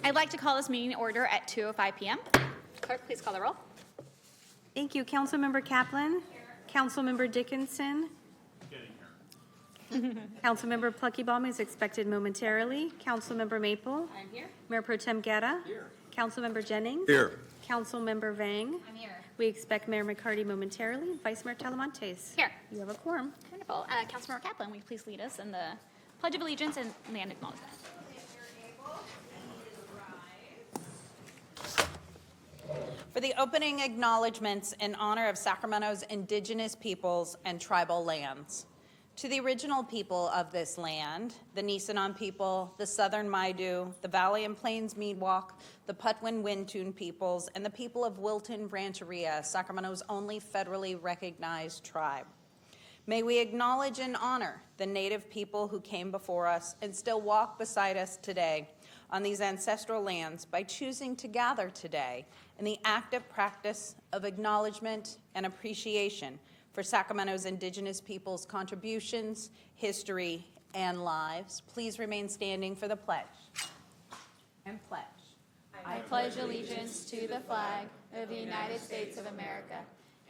I'd like to call this meeting to order at 2:05 p.m. Clerk, please call the roll. Thank you. Councilmember Kaplan. Councilmember Dickinson. Councilmember Pluckybaum is expected momentarily. Councilmember Maple. I'm here. Mayor Pro Tem Guerra. Here. Councilmember Jennings. Here. Councilmember Vang. I'm here. We expect Mayor McCarty momentarily. Vice Mayor Talamontes. Here. You have a quorum. Wonderful. Councilmember Kaplan, will you please lead us in the Pledge of Allegiance and land acknowledgement? For the opening acknowledgments in honor of Sacramento's indigenous peoples and tribal lands. To the original people of this land, the Nisenan people, the Southern Maidu, the Valley and Plains Miwok, the Patwin Wintun peoples, and the people of Wilton Rancheria, Sacramento's only federally recognized tribe. May we acknowledge and honor the Native people who came before us and still walk beside us today on these ancestral lands by choosing to gather today in the active practice of acknowledgement and appreciation for Sacramento's indigenous people's contributions, history, and lives. Please remain standing for the pledge. And pledge. I pledge allegiance to the flag of the United States of America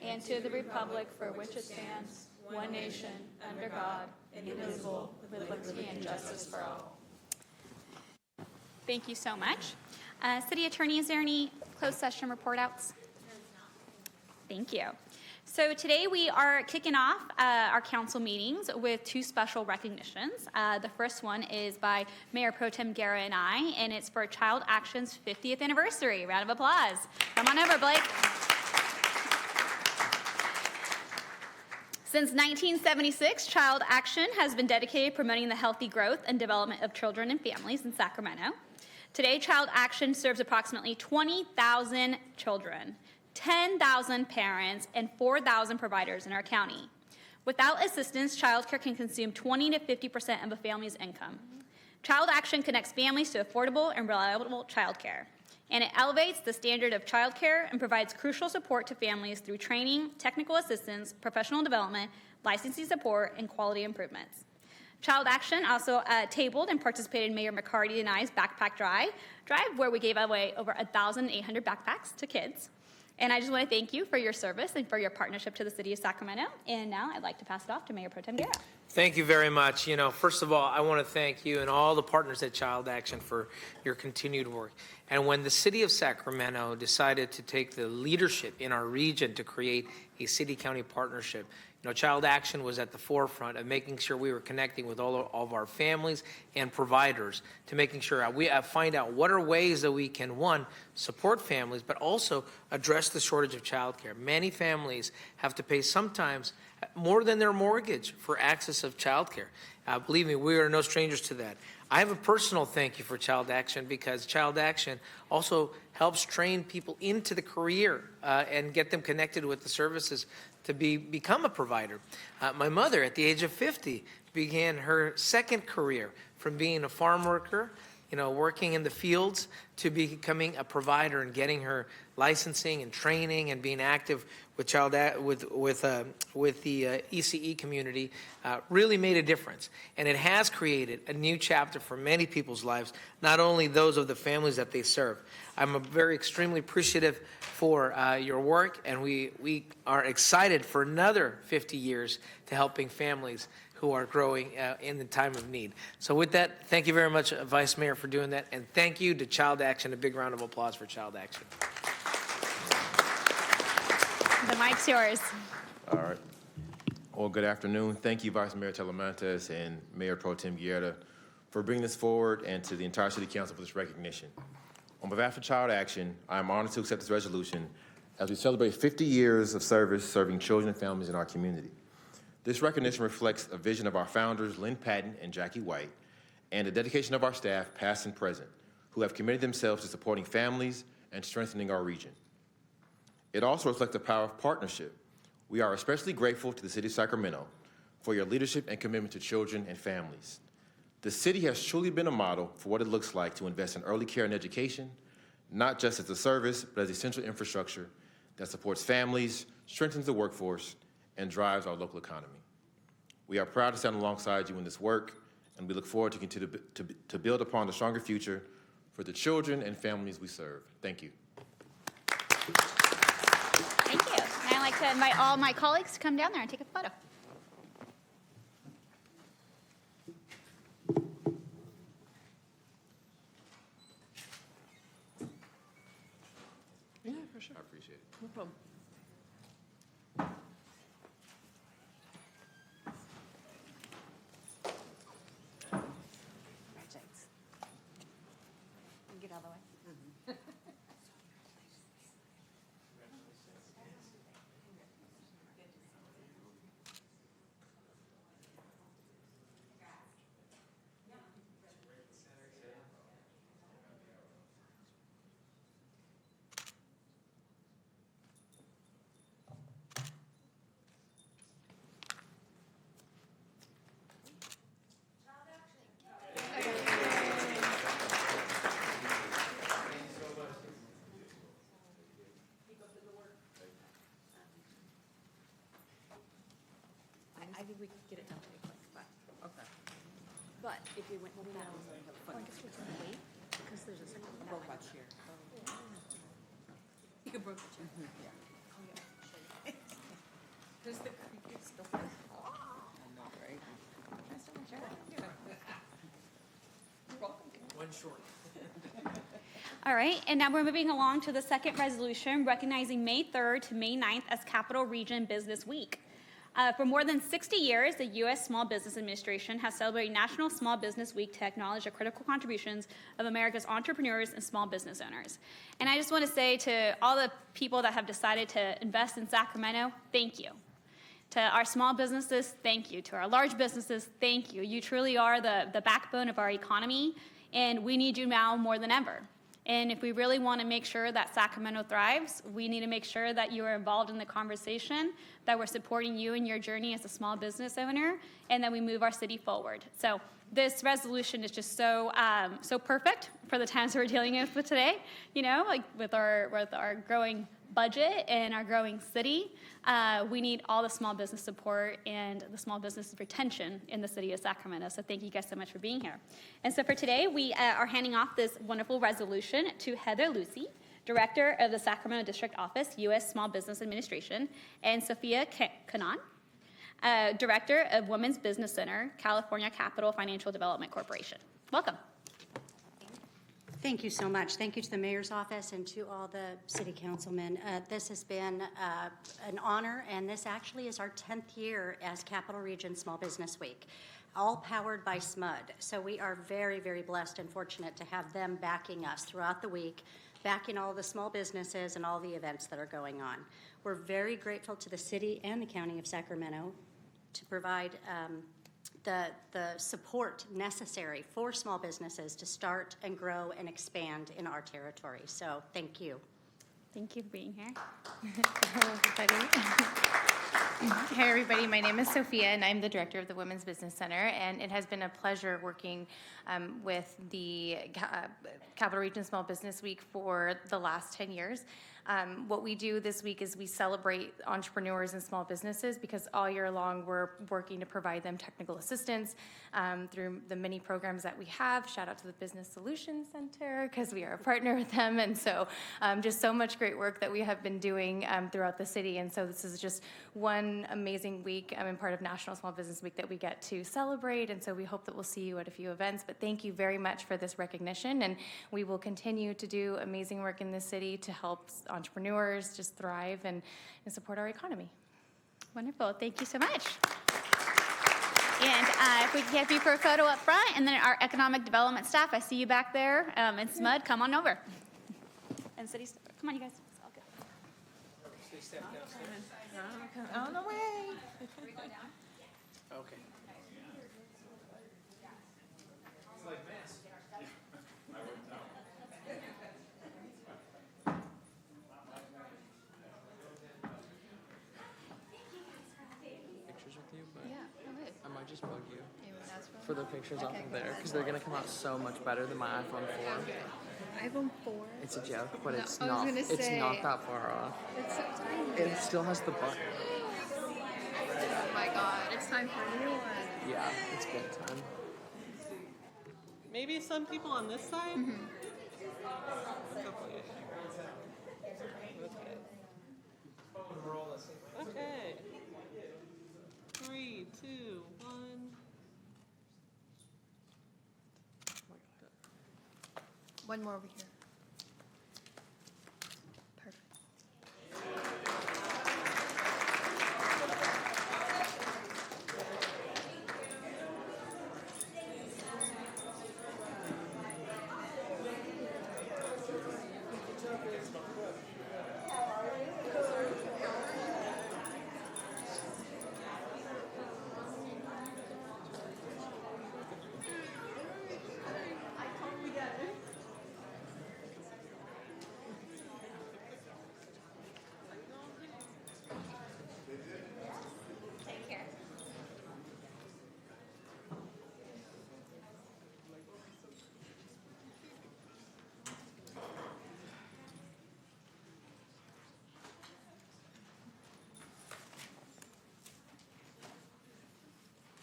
and to the republic for which it stands, one nation, under God, indivisible, with liberty and justice for all. Thank you so much. City Attorney, is there any closed session report outs? Thank you. So today we are kicking off our council meetings with two special recognitions. The first one is by Mayor Pro Tem Guerra and I, and it's for Child Action's 50th anniversary. Round of applause. Come on over, Blake. Since 1976, Child Action has been dedicated to promoting the healthy growth and development of children and families in Sacramento. Today, Child Action serves approximately 20,000 children, 10,000 parents, and 4,000 providers in our county. Without assistance, childcare can consume 20 to 50% of a family's income. Child Action connects families to affordable and reliable childcare, and it elevates the standard of childcare and provides crucial support to families through training, technical assistance, professional development, licensing support, and quality improvements. Child Action also tabled and participated in Mayor McCarty and I's Backpack Drive, where we gave away over 1,800 backpacks to kids. And I just want to thank you for your service and for your partnership to the city of Sacramento. And now I'd like to pass it off to Mayor Pro Tem Guerra. Thank you very much. First of all, I want to thank you and all the partners at Child Action for your continued work. And when the city of Sacramento decided to take the leadership in our region to create a city-county partnership, Child Action was at the forefront of making sure we were connecting with all of our families and providers to making sure we find out what are ways that we can, one, support families, but also address the shortage of childcare. Many families have to pay sometimes more than their mortgage for access of childcare. Believe me, we are no strangers to that. I have a personal thank you for Child Action because Child Action also helps train people into the career and get them connected with the services to become a provider. My mother, at the age of 50, began her second career from being a farm worker, working in the fields, to becoming a provider and getting her licensing and training and being active with the ECE community really made a difference. And it has created a new chapter for many people's lives, not only those of the families that they serve. I'm extremely appreciative for your work, and we are excited for another 50 years to helping families who are growing in the time of need. So with that, thank you very much, Vice Mayor, for doing that, and thank you to Child Action. A big round of applause for Child Action. The mic's yours. All right. Well, good afternoon. Thank you, Vice Mayor Talamontes and Mayor Pro Tem Guerra, for bringing this forward, and to the entire City Council for this recognition. On behalf of Child Action, I am honored to accept this resolution as we celebrate 50 years of service serving children and families in our community. This recognition reflects a vision of our founders, Lynn Patton and Jackie White, and the dedication of our staff, past and present, who have committed themselves to supporting families and strengthening our region. It also reflects the power of partnership. We are especially grateful to the City of Sacramento for your leadership and commitment to children and families. The city has truly been a model for what it looks like to invest in early care and education, not just as a service, but as essential infrastructure that supports families, strengthens the workforce, and drives our local economy. We are proud to stand alongside you in this work, and we look forward to continue to build upon the stronger future for the children and families we serve. Thank you. Thank you. And I'd like to invite all my colleagues to come down there and take a photo. Yeah, for sure. I appreciate it. No problem. Get out of the way. I think we could get it done pretty quick, but. Okay. But if we went now, I guess we're gonna wait, because there's a second. Broke my chair. You could broke the chair. There's the creepiest stuff. I know, right? One short. All right, and now we're moving along to the second resolution recognizing May 3rd to May 9th as Capital Region Business Week. For more than 60 years, the U.S. Small Business Administration has celebrated National Small Business Week to acknowledge the critical contributions of America's entrepreneurs and small business owners. And I just want to say to all the people that have decided to invest in Sacramento, thank you. To our small businesses, thank you. To our large businesses, thank you. You truly are the backbone of our economy, and we need you now more than ever. And if we really want to make sure that Sacramento thrives, we need to make sure that you are involved in the conversation, that we're supporting you in your journey as a small business owner, and that we move our city forward. So this resolution is just so perfect for the times we're dealing with today. You know, like with our growing budget and our growing city, we need all the small business support and the small business retention in the city of Sacramento. So thank you guys so much for being here. And so for today, we are handing off this wonderful resolution to Heather Lucy, Director of the Sacramento District Office, U.S. Small Business Administration, and Sophia Kanan, Director of Women's Business Center, California Capital Financial Development Corporation. Welcome. Thank you so much. Thank you to the mayor's office and to all the city councilmen. This has been an honor, and this actually is our 10th year as Capital Region Small Business Week, all powered by SMUD. So we are very, very blessed and fortunate to have them backing us throughout the week, backing all the small businesses and all the events that are going on. We're very grateful to the city and the county of Sacramento to provide the support necessary for small businesses to start and grow and expand in our territory. So thank you. Thank you for being here. Hello, everybody. Hi, everybody. My name is Sophia, and I'm the director of the Women's Business Center. And it has been a pleasure working with the Capital Region Small Business Week for the last 10 years. What we do this week is we celebrate entrepreneurs and small businesses because all year long we're working to provide them technical assistance through the many programs that we have. Shout out to the Business Solutions Center because we are a partner with them. And so just so much great work that we have been doing throughout the city. And so this is just one amazing week and part of National Small Business Week that we get to celebrate. And so we hope that we'll see you at a few events. But thank you very much for this recognition. And we will continue to do amazing work in this city to help entrepreneurs just thrive and support our economy. Wonderful. Thank you so much. And if we can get you for a photo up front, and then our economic development staff, I see you back there, and SMUD, come on over. And city staff, come on, you guys. It's all good. On the way. Okay. Pictures with you, but I might just bug you for the pictures off of there because they're gonna come out so much better than my iPhone 4. iPhone 4? It's a joke, but it's I was not. gonna It's say- not that far off. It's so tiny. It still has the button. Oh my god, it's time for a new one. Yeah, it's good time. Maybe some people on this side? Okay. 3, 2, 1. One more over here. Perfect.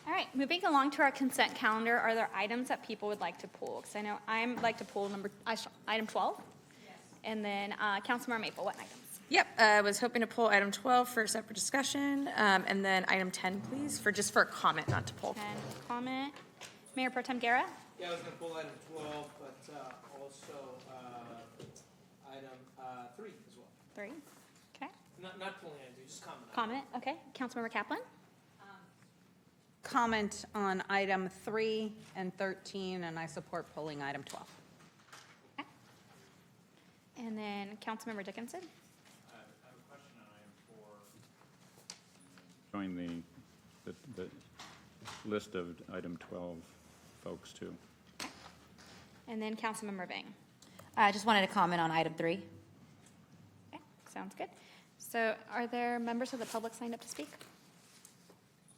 All right, moving along to our consent calendar, are there items that people would like to pull? Because I know I'd like to pull item 12. And then Councilmember Maple, what items? Yep, I was hoping to pull item 12 for a separate discussion, and then item 10, please, for a comment, not to pull. And comment. Mayor Pro Tem Guerra? Yeah, I was gonna pull item 12, but also item 3 as well. 3. Okay. Not pulling item 3, just comment. Comment, okay. Councilmember Kaplan? Comment on item 3 and 13, and I support pulling item 12. Okay. And then Councilmember Dickinson? I have a question on item 4. Showing the list of item 12 folks too. And then Councilmember Vang? I just wanted to comment on item 3. Okay, sounds good. So are there members of the public signed up to speak?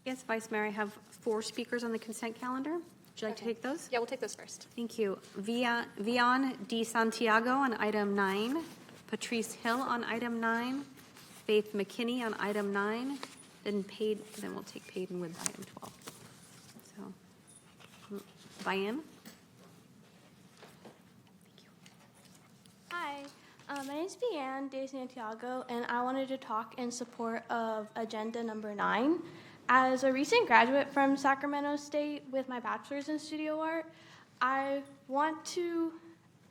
Yes, Vice Mayor, I have 4 speakers on the consent calendar. Would you like to take those? Yeah, we'll take those first. Thank you. Vian D. Santiago on item 9, Patrice Hill on item 9, Faith McKinney on item 9, then we'll take Payton with item 12. So, Vian? Hi, my name is Vianne De Santiago, and I wanted to talk in support of agenda number 9. As a recent graduate from Sacramento State with my bachelor's in studio art, I want to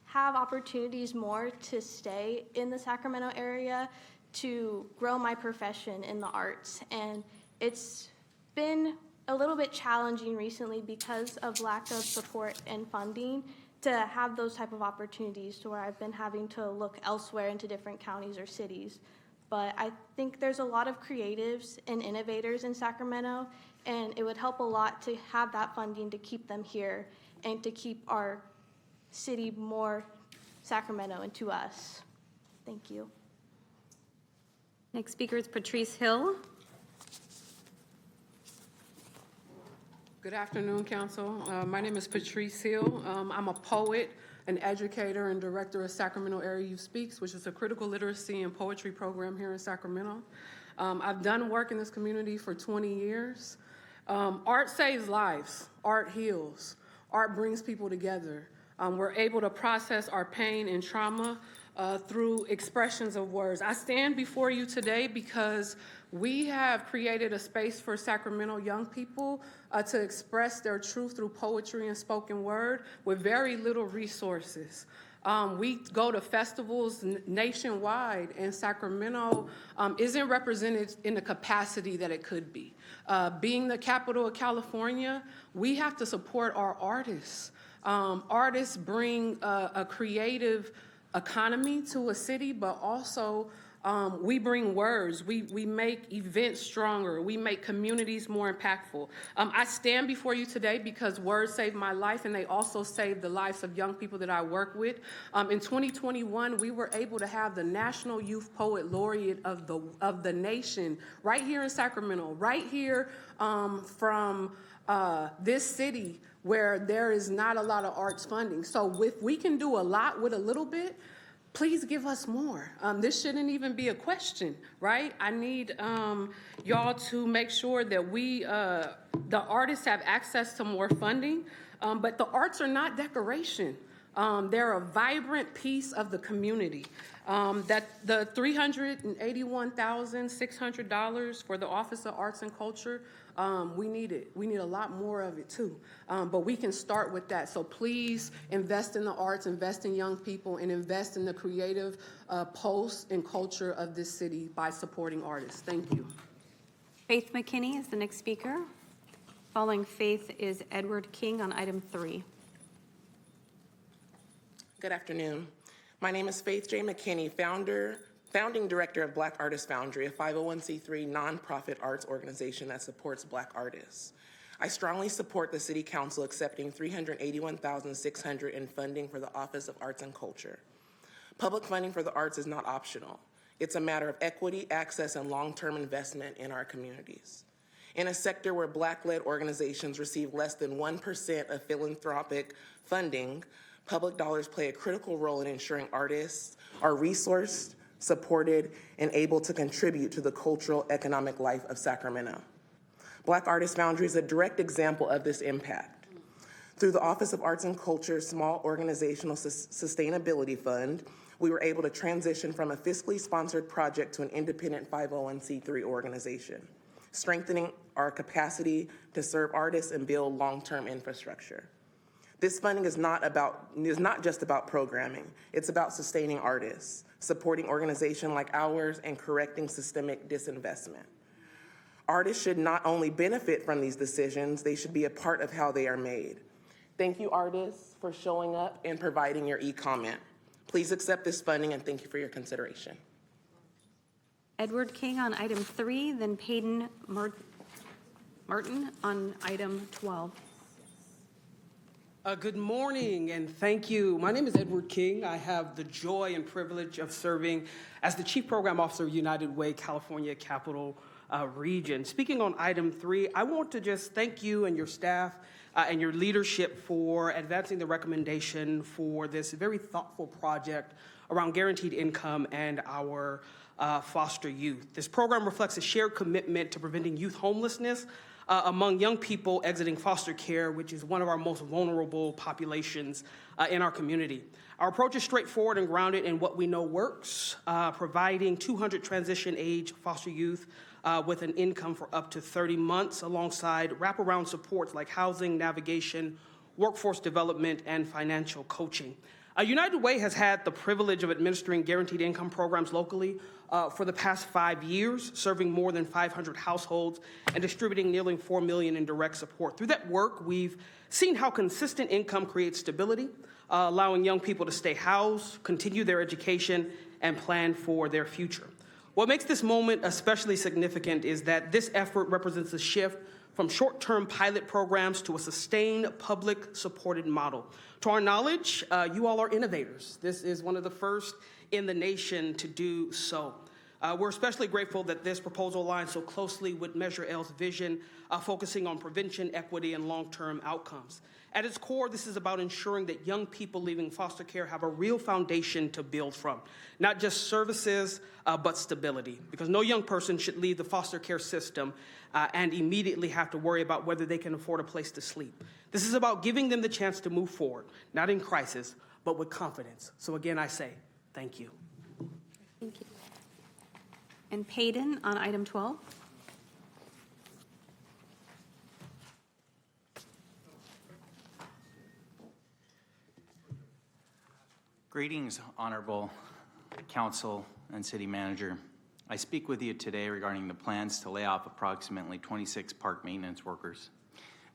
have opportunities more to stay in the Sacramento area to grow my profession in the arts. And it's been a little bit challenging recently because of lack of support and funding to have those type of opportunities, to where I've been having to look elsewhere into different counties or cities. But I think there's a lot of creatives and innovators in Sacramento, and it would help a lot to have that funding to keep them here and to keep our city more Sacramento and to us. Thank you. Next speaker is Patrice Hill. Good afternoon, Council. My name is Patrice Hill. I'm a poet, an educator, and director of Sacramento Area Youth Speaks, which is a critical literacy and poetry program here in Sacramento. I've done work in this community for 20 years. Art saves lives. Art heals. Art brings people together. We're able to process our pain and trauma through expressions of words. I stand before you today because we have created a space for Sacramento young people to express their truth through poetry and spoken word with very little resources. We go to festivals nationwide, and Sacramento isn't represented in the capacity that it could be. Being the capital of California, we have to support our artists. Artists bring a creative economy to a city, but also we bring words. We make events stronger. We make communities more impactful. I stand before you today because words saved my life, and they also saved the lives of young people that I work with. In 2021, we were able to have the National Youth Poet Laureate of the nation right here in Sacramento, right here from this city where there is not a lot of arts funding. So if we can do a lot with a little bit, please give us more. This shouldn't even be a question, right? I need y'all to make sure that the artists have access to more funding, but the arts are not decoration. They're a vibrant piece of the community. That the $381,600 for the Office of Arts and Culture, we need it. We need a lot more of it too. But we can start with that. So please invest in the arts, invest in young people, and invest in the creative pulse and culture of this city by supporting artists. Thank you. Faith McKinney is the next speaker. Following Faith is Edward King on item 3. Good afternoon. My name is Faith J. McKinney, founding director of Black Artist Foundry, a 501c3 nonprofit arts organization that supports Black artists. I strongly support the City Council accepting $381,600 in funding for the Office of Arts and Culture. Public funding for the arts is not optional. It's a matter of equity, access, and long-term investment in our communities. In a sector where Black-led organizations receive less than 1% of philanthropic funding, public dollars play a critical role in ensuring artists are resourced, supported, and able to contribute to the cultural, economic life of Sacramento. Black Artist Foundry is a direct example of this impact. Through the Office of Arts and Culture Small Organizational Sustainability Fund, we were able to transition from a fiscally sponsored project to an independent 501c3 organization, strengthening our capacity to serve artists and build long-term infrastructure. This funding is not just about programming. It's about sustaining artists, supporting organizations like ours, and correcting systemic disinvestment. Artists should not only benefit from these decisions, they should be a part of how they are made. Thank you, artists, for showing up and providing your e-comment. Please accept this funding, and thank you for your consideration. Edward King on item 3, then Peyton Martin on item 12. Good morning and thank you. My name is Edward King. I have the joy and privilege of serving as the Chief Program Officer of United Way, California Capital Region. Speaking on item 3, I want to just thank you and your staff and your leadership for advancing the recommendation for this very thoughtful project around guaranteed income and our foster youth. This program reflects a shared commitment to preventing youth homelessness among young people exiting foster care, which is one of our most vulnerable populations in our community. Our approach is straightforward and grounded in what we know works, providing 200 transition-age foster youth with an income for up to 30 months, alongside wraparound supports like housing, navigation, workforce development, and financial coaching. United Way has had the privilege of administering guaranteed income programs locally for the past 5 years, serving more than 500 households and distributing nearly $4 million in direct support. Through that work, we've seen how consistent income creates stability, allowing young people to stay housed, continue their education, and plan for their future. What makes this moment especially significant is that this effort represents a shift from short-term pilot programs to a sustained public-supported model. To our knowledge, you all are innovators. This is one of the first in the nation to do so. We're especially grateful that this proposal aligns so closely with Measure L's vision, focusing on prevention, equity, and long-term outcomes. At its core, this is about ensuring that young people leaving foster care have a real foundation to build from, not just services, but stability, because no young person should leave the foster care system and immediately have to worry about whether they can afford a place to sleep. This is about giving them the chance to move forward, not in crisis, but with confidence. So again, I say, thank you. Thank you. And Peyton on item 12. Greetings, Honorable Council and City Manager. I speak with you today regarding the plans to lay off approximately 26 park maintenance workers.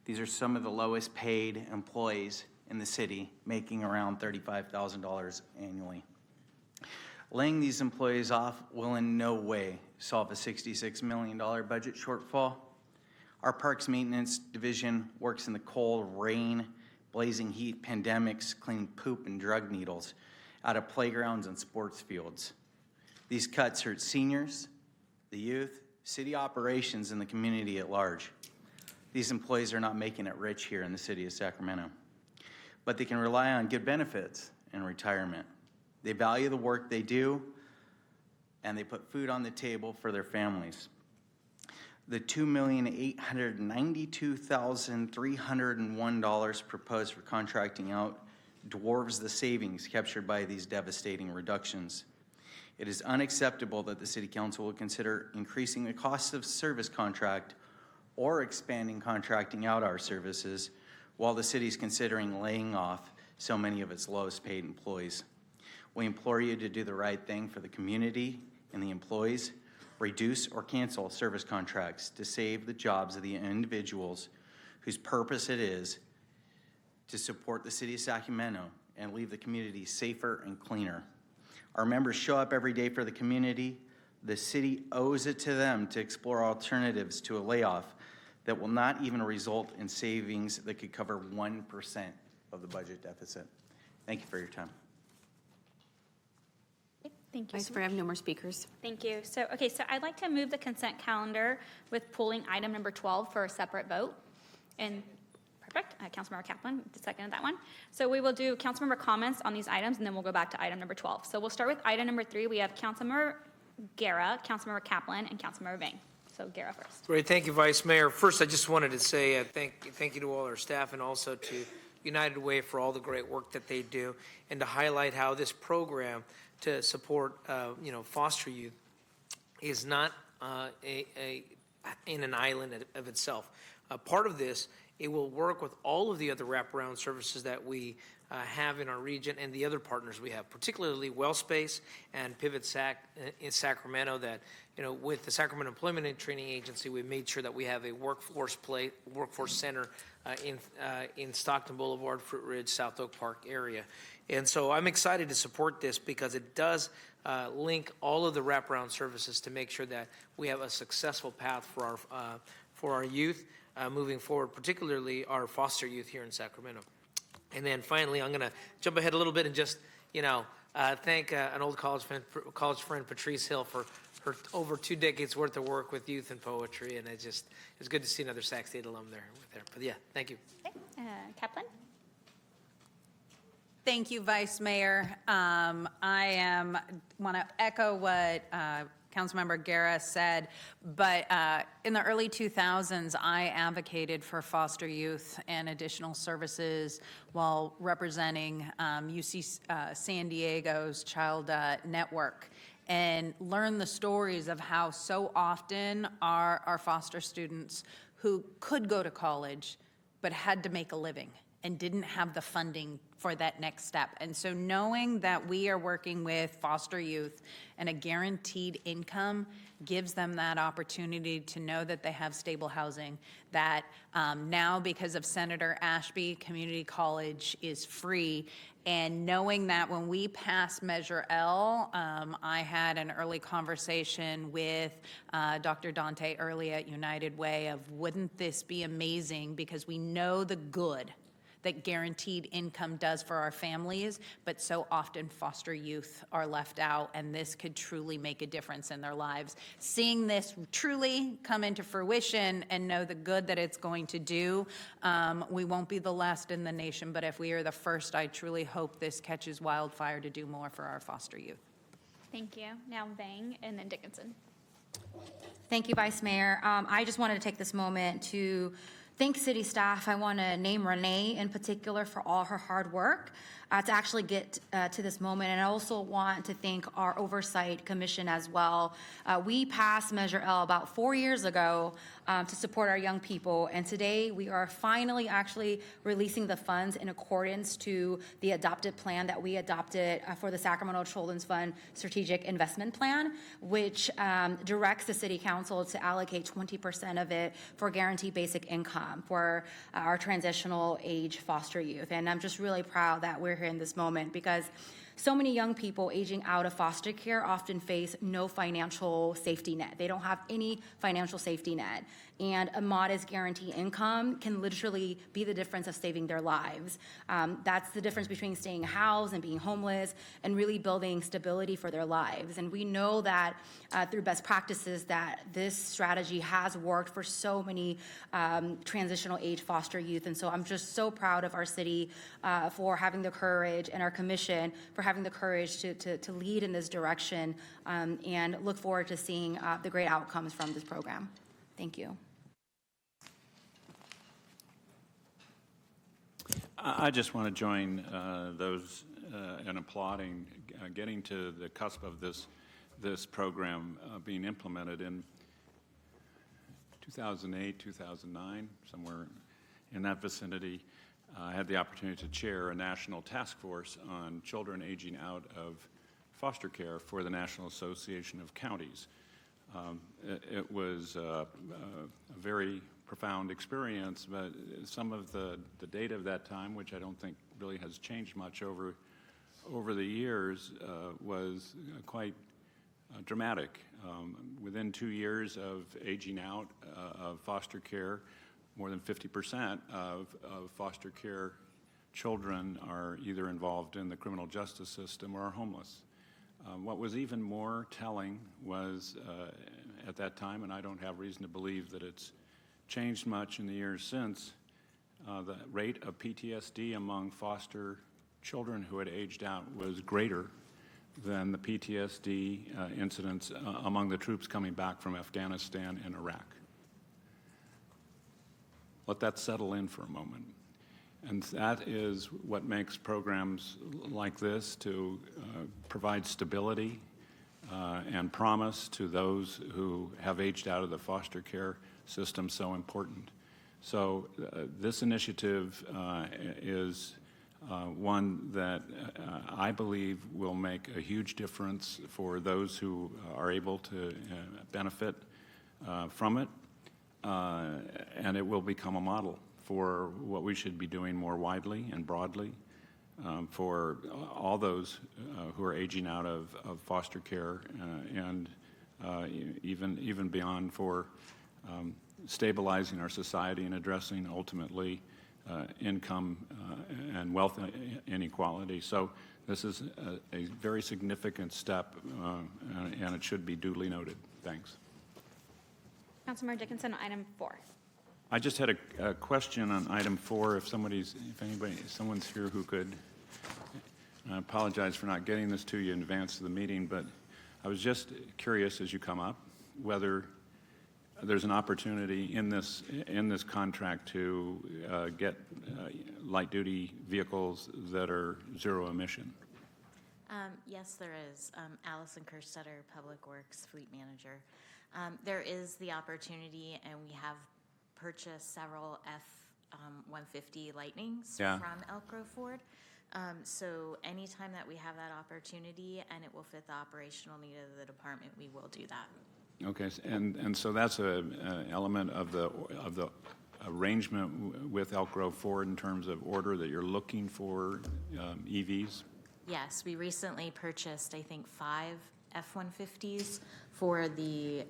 These are some of the lowest paid employees in the city, making around $35,000 annually. Laying these employees off will in no way solve a $66 million budget shortfall. Our Parks Maintenance Division works in the cold, rain, blazing heat, pandemics, cleaning poop and drug needles out of playgrounds and sports fields. These cuts hurt seniors, the youth, city operations, and the community at large. These employees are not making it rich here in the city of Sacramento, but they can rely on good benefits and retirement. They value the work they do, and they put food on the table for their families. The $2,892,301 proposed for contracting out dwarfs the savings captured by these devastating reductions. It is unacceptable that the City Council will consider increasing the cost of service contract or expanding contracting out our services while the city is considering laying off so many of its lowest paid employees. We implore you to do the right thing for the community and the employees, reduce or cancel service contracts to save the jobs of the individuals whose purpose it is to support the city of Sacramento and leave the community safer and cleaner. Our members show up every day for the community. The city owes it to them to explore alternatives to a layoff that will not even result in savings that could cover 1% of the budget deficit. Thank you for your time. Thank you. Vice Mayor, I have no more speakers. Thank you. So I'd like to move the consent calendar with pulling item number 12 for a separate vote. And perfect, Councilmember Kaplan seconded that one. So we will do councilmember comments on these items, and then we'll go back to item number 12. So we'll start with item number 3. We have Councilmember Guerra, Councilmember Kaplan, and Councilmember Vang. So Guerra first. Great, thank you, Vice Mayor. First, I just wanted to say thank you to all our staff and also to United Way for all the great work that they do, and to highlight how this program to support foster youth is not in an island of itself. Part of this, it will work with all of the other wraparound services that we have in our region and the other partners we have, particularly WellSpace and Pivot Sac in Sacramento. That with the Sacramento Employment and Training Agency, we made sure that we have a workforce center in Stockton Boulevard, Fruit Ridge, South Oak Park area. And so I'm excited to support this because it does link all of the wraparound services to make sure that we have a successful path for our youth moving forward, particularly our foster youth here in Sacramento. And then finally, I'm going to jump ahead a little bit and just thank an old college friend, Patrice Hill, for her over 2 decades worth of work with youth and poetry, and it's good to see another Sac State alum there. But yeah, thank you. Okay. Kaplan? Thank you, Vice Mayor. I want to echo what Councilmember Guerra said, but in the early 2000s, I advocated for foster youth and additional services while representing UC San Diego's Child Network, and learned the stories of how so often our foster students who could go to college but had to make a living and didn't have the funding for that next step. And so knowing that we are working with foster youth and a guaranteed income gives them that opportunity to know that they have stable housing, that now because of Senator Ashby, community college is free. And knowing that when we pass Measure L, I had an early conversation with Dr. Dante early at United Way of, wouldn't this be amazing, because we know the good that guaranteed income does for our families, but so often foster youth are left out, and this could truly make a difference in their lives. Seeing this truly come into fruition and know the good that it's going to do, we won't be the last in the nation, but if we are the first, I truly hope this catches wildfire to do more for our foster youth. Thank you. Now Vang and then Dickinson. Thank you, Vice Mayor. I just wanted to take this moment to thank city staff. I want to name Renee in particular for all her hard work to actually get to this moment. And I also want to thank our Oversight Commission as well. We passed Measure L about 4 years ago to support our young people. And today we are finally actually releasing the funds in accordance to the adopted plan that we adopted for the Sacramento Children's Fund Strategic Investment Plan, which directs the City Council to allocate 20% of it for guaranteed basic income for our transitional age foster youth. And I'm just really proud that we're here in this moment, because so many young people aging out of foster care often face no financial safety net. They don't have any financial safety net. And a modest guaranteed income can literally be the difference of saving their lives. That's the difference between staying housed and being homeless and really building stability for their lives. And we know that through best practices that this strategy has worked for so many transitional age foster youth. And so I'm just so proud of our city for having the courage, and our commission for having the courage to lead in this direction, and look forward to seeing the great outcomes from this program. Thank you. I just want to join those in applauding getting to the cusp of this program being implemented in 2008, 2009, somewhere in that vicinity. I had the opportunity to chair a national task force on children aging out of foster care for the National Association of Counties. It was a very profound experience, but some of the data of that time, which I don't think really has changed much over the years, was quite dramatic. Within 2 years of aging out of foster care, more than 50% of foster care children are either involved in the criminal justice system or are homeless. What was even more telling was at that time, and I don't have reason to believe that it's changed much in the years since, the rate of PTSD among foster children who had aged out was greater than the PTSD incidents among the troops coming back from Afghanistan and Iraq. Let that settle in for a moment. And that is what makes programs like this to provide stability and promise to those who have aged out of the foster care system so important. So this initiative is one that I believe will make a huge difference for those who are able to benefit from it, and it will become a model for what we should be doing more widely and broadly for all those who are aging out of foster care and even beyond, for stabilizing our society and addressing ultimately income and wealth inequality. So this is a very significant step, and it should be duly noted. Thanks. Councilmember Dickinson, item 4. I just had a question on item 4. If someone's here who could. I apologize for not getting this to you in advance of the meeting, but I was just curious as you come up whether there's an opportunity in this contract to get light-duty vehicles that are zero emission. Yes, there is. Allison Kerstetter, Public Works Fleet Manager. There is the opportunity, and we have purchased several F-150 Lightnings from Elk Grove Ford. So anytime that we have that opportunity and it will fit the operational need of the department, we will do that. Okay, and so that's an element of the arrangement with Elk Grove Ford in terms of order that you're looking for EVs? Yes, we recently purchased, I think, 5 F-150s for the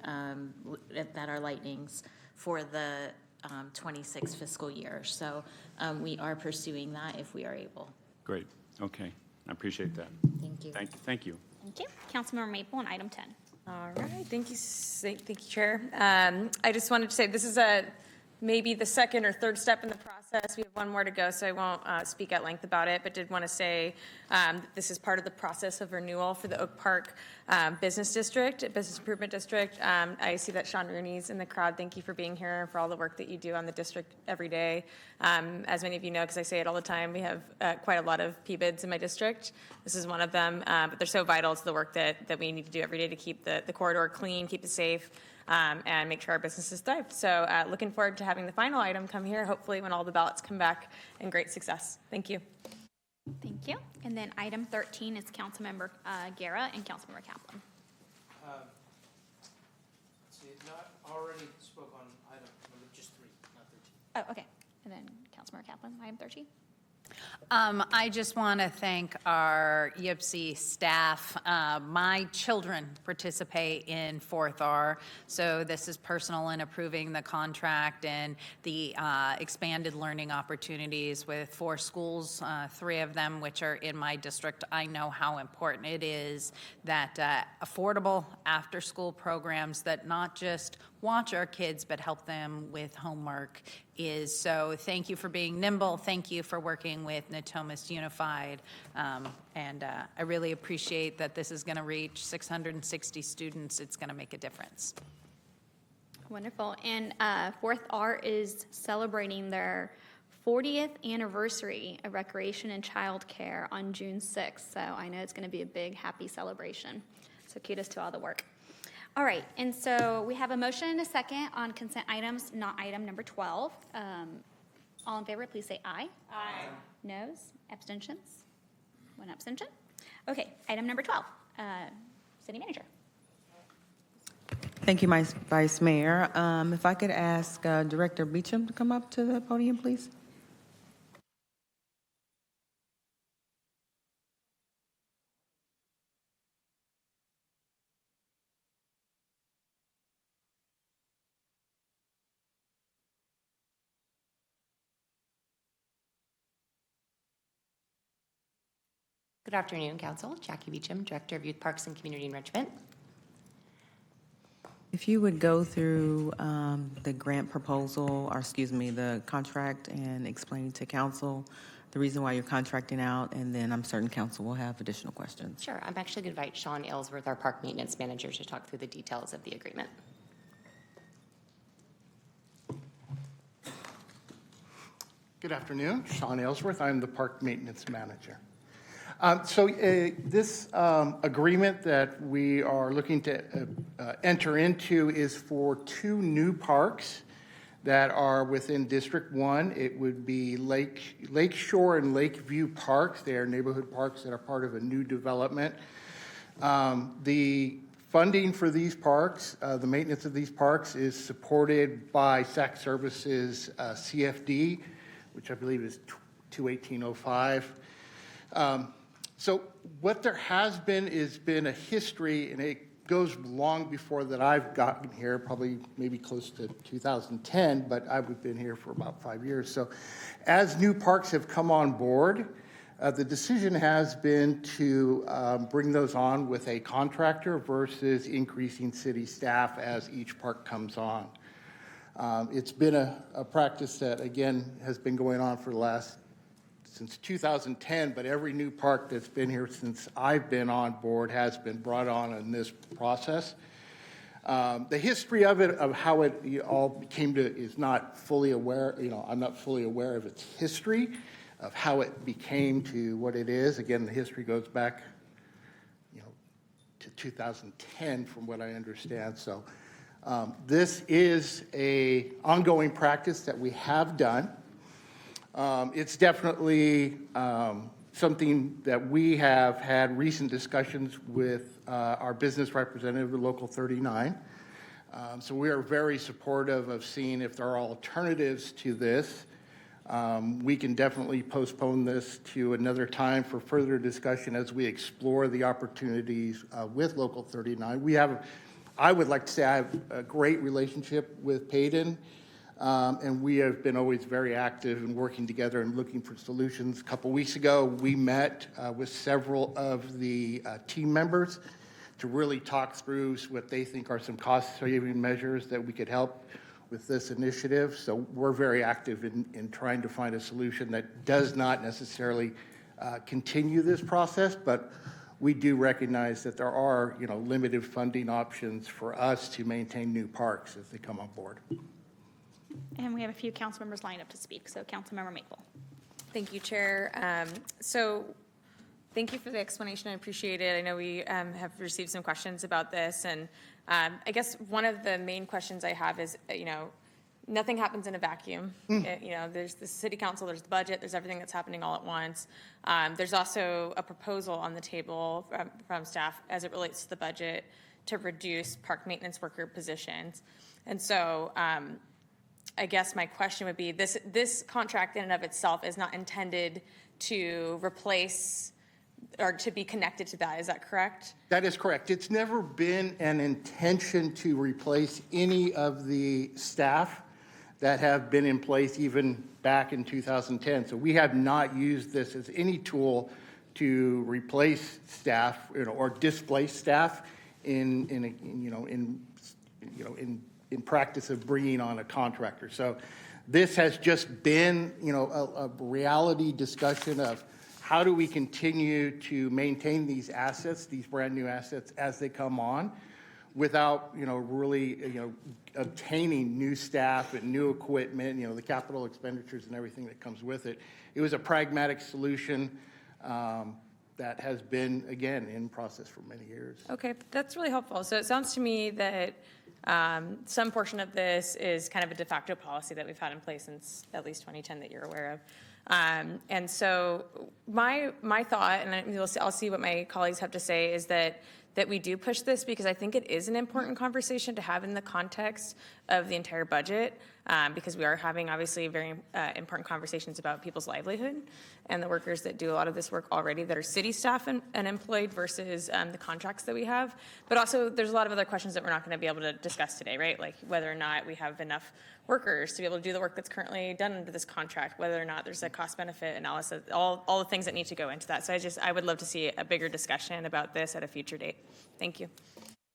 that are Lightnings for the 26 fiscal year. So we are pursuing that if we are able. Great. Okay, I appreciate that. Thank you. Thank you. Thank you. Councilmember Maple on item 10. All right, thank you, Chair. I just wanted to say this is maybe the second or third step in the process. We have one more to go, so I won't speak at length about it, but did want to say that this is part of the process of renewal for the Oak Park Business Improvement District. I see that Sean Rooney's in the crowd. Thank you for being here and for all the work that you do on the district every day. As many of you know, because I say it all the time, we have quite a lot of PBIDs in my district. This is one of them, but they're so vital to the work that we need to do every day to keep the corridor clean, keep it safe, and make sure our businesses thrive. So looking forward to having the final item come here, hopefully when all the ballots come back, and great success. Thank you. Thank you. And then item 13 is Councilmember Guerra and Councilmember Kaplan. See, not already spoke on item number, just 3, not 13. Oh, okay. And then Councilmember Kaplan, item 13. I just want to thank our YPC staff. My children participate in 4th R, so this is personal in approving the contract and the expanded learning opportunities with 4 schools, 3 of them which are in my district. I know how important it is that affordable after-school programs that not just watch our kids but help them with homework is. So thank you for being nimble. Thank you for working with Natomas Unified. And I really appreciate that this is going to reach 660 students. It's going to make a difference. Wonderful. And 4th R is celebrating their 40th anniversary of recreation and childcare on June 6th. So I know it's going to be a big, happy celebration. So kudos to all the work. All right, and so we have a motion and a second on consent items, not item number 12. All in favor, please say aye. Aye. Noes? Abstentions? One abstention. Okay, item number 12, City Manager. Thank you, Vice Mayor. If I could ask Director Beecham to come up to the podium, please. Good afternoon, Council. Jackie Beecham, Director of Youth Parks and Community Enrichment. If you would go through the grant proposal, or excuse me, the contract, and explain to council the reason why you're contracting out, and then I'm certain council will have additional questions. Sure. I'm actually going to invite Sean Aylesworth, our Park Maintenance Manager, to talk through the details of the agreement. Good afternoon. Sean Aylesworth. I'm the Park Maintenance Manager. This agreement that we are looking to enter into is for 2 new parks that are within District 1. It would be Lakeshore and Lakeview Parks. They are neighborhood parks that are part of a new development. The funding for these parks, the maintenance of these parks, is supported by SAC Services CFD, which I believe is 21805. So what there has been is a history, and it goes long before that I've gotten here, probably maybe close to 2010, but I've been here for about 5 years. So as new parks have come on board, the decision has been to bring those on with a contractor versus increasing city staff as each park comes on. It's been a practice that, again, has been going on for the last since 2010, but every new park that's been here since I've been on board has been brought on in this process. The history of it, of how it all came to, is not fully aware, I'm not fully aware of its history, of how it became to what it is. Again, the history goes back, to 2010 from what I understand. So this is a ongoing practice that we have done. It's definitely something that we have had recent discussions with our business representative of Local 39. So we are very supportive of seeing if there are alternatives to this. We can definitely postpone this to another time for further discussion as we explore the opportunities with Local 39. I would like to say I have a great relationship with Payden. And we have been always very active in working together and looking for solutions. A couple weeks ago, we met with several of the team members to really talk through what they think are some cost-saving measures that we could help with this initiative. So we're very active in trying to find a solution that does not necessarily continue this process, but we do recognize that there are, limited funding options for us to maintain new parks as they come on board. And we have a few council members lined up to speak. So Councilmember Maple. Thank you, Chair. So thank you for the explanation. I appreciate it. I know we have received some questions about this. And I guess one of the main questions I have is, nothing happens in a vacuum. There's the city council, there's the budget, there's everything that's happening all at once. There's also a proposal on the table from staff as it relates to the budget to reduce park maintenance worker positions. And so I guess my question would be, this contract in and of itself is not intended to replace or to be connected to that. Is that correct? That is correct. It's never been an intention to replace any of the staff that have been in place even back in 2010. So we have not used this as any tool to replace staff, or displace staff in practice of bringing on a contractor. So this has just been, a reality discussion of how do we continue to maintain these assets, these brand new assets, as they come on, without, really, obtaining new staff and new equipment, the capital expenditures and everything that comes with it. It was a pragmatic solution that has been, again, in process for many years. Okay, that's really helpful. So it sounds to me that some portion of this is kind of a de facto policy that we've had in place since at least 2010 that you're aware of. And so my thought, and I'll see what my colleagues have to say, is that we do push this because I think it is an important conversation to have in the context of the entire budget, because we are having obviously very important conversations about people's livelihood and the workers that do a lot of this work already that are city staff and employed versus the contracts that we have. But also there's a lot of other questions that we're not going to be able to discuss today, right? Like whether or not we have enough workers to be able to do the work that's currently done under this contract, whether or not there's a cost benefit analysis, all the things that need to go into that. So I would love to see a bigger discussion about this at a future date. Thank you.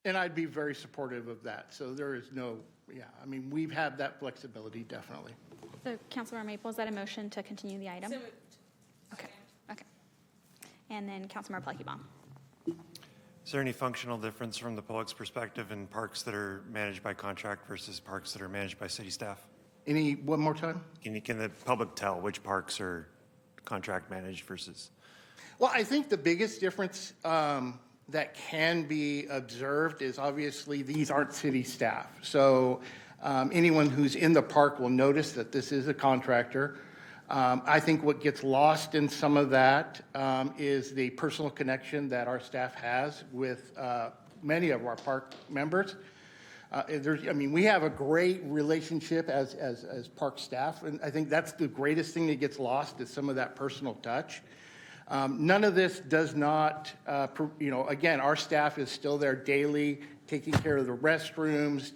And I'd be very supportive of that. So there is no, we've had that flexibility, definitely. So Councilmember Maple, is that a motion to continue the item? So moved. Okay. And then Councilmember Pluckybaum. Is there any functional difference from the public's perspective in parks that are managed by contract versus parks that are managed by city staff? One more time? Can the public tell which parks are contract managed versus? Well, I think the biggest difference that can be observed is obviously these aren't city staff. So anyone who's in the park will notice that this is a contractor. I think what gets lost in some of that is the personal connection that our staff has with many of our park members. We have a great relationship as park staff, and I think that's the greatest thing that gets lost is some of that personal touch. None of this does not, again, our staff is still there daily, taking care of the restrooms,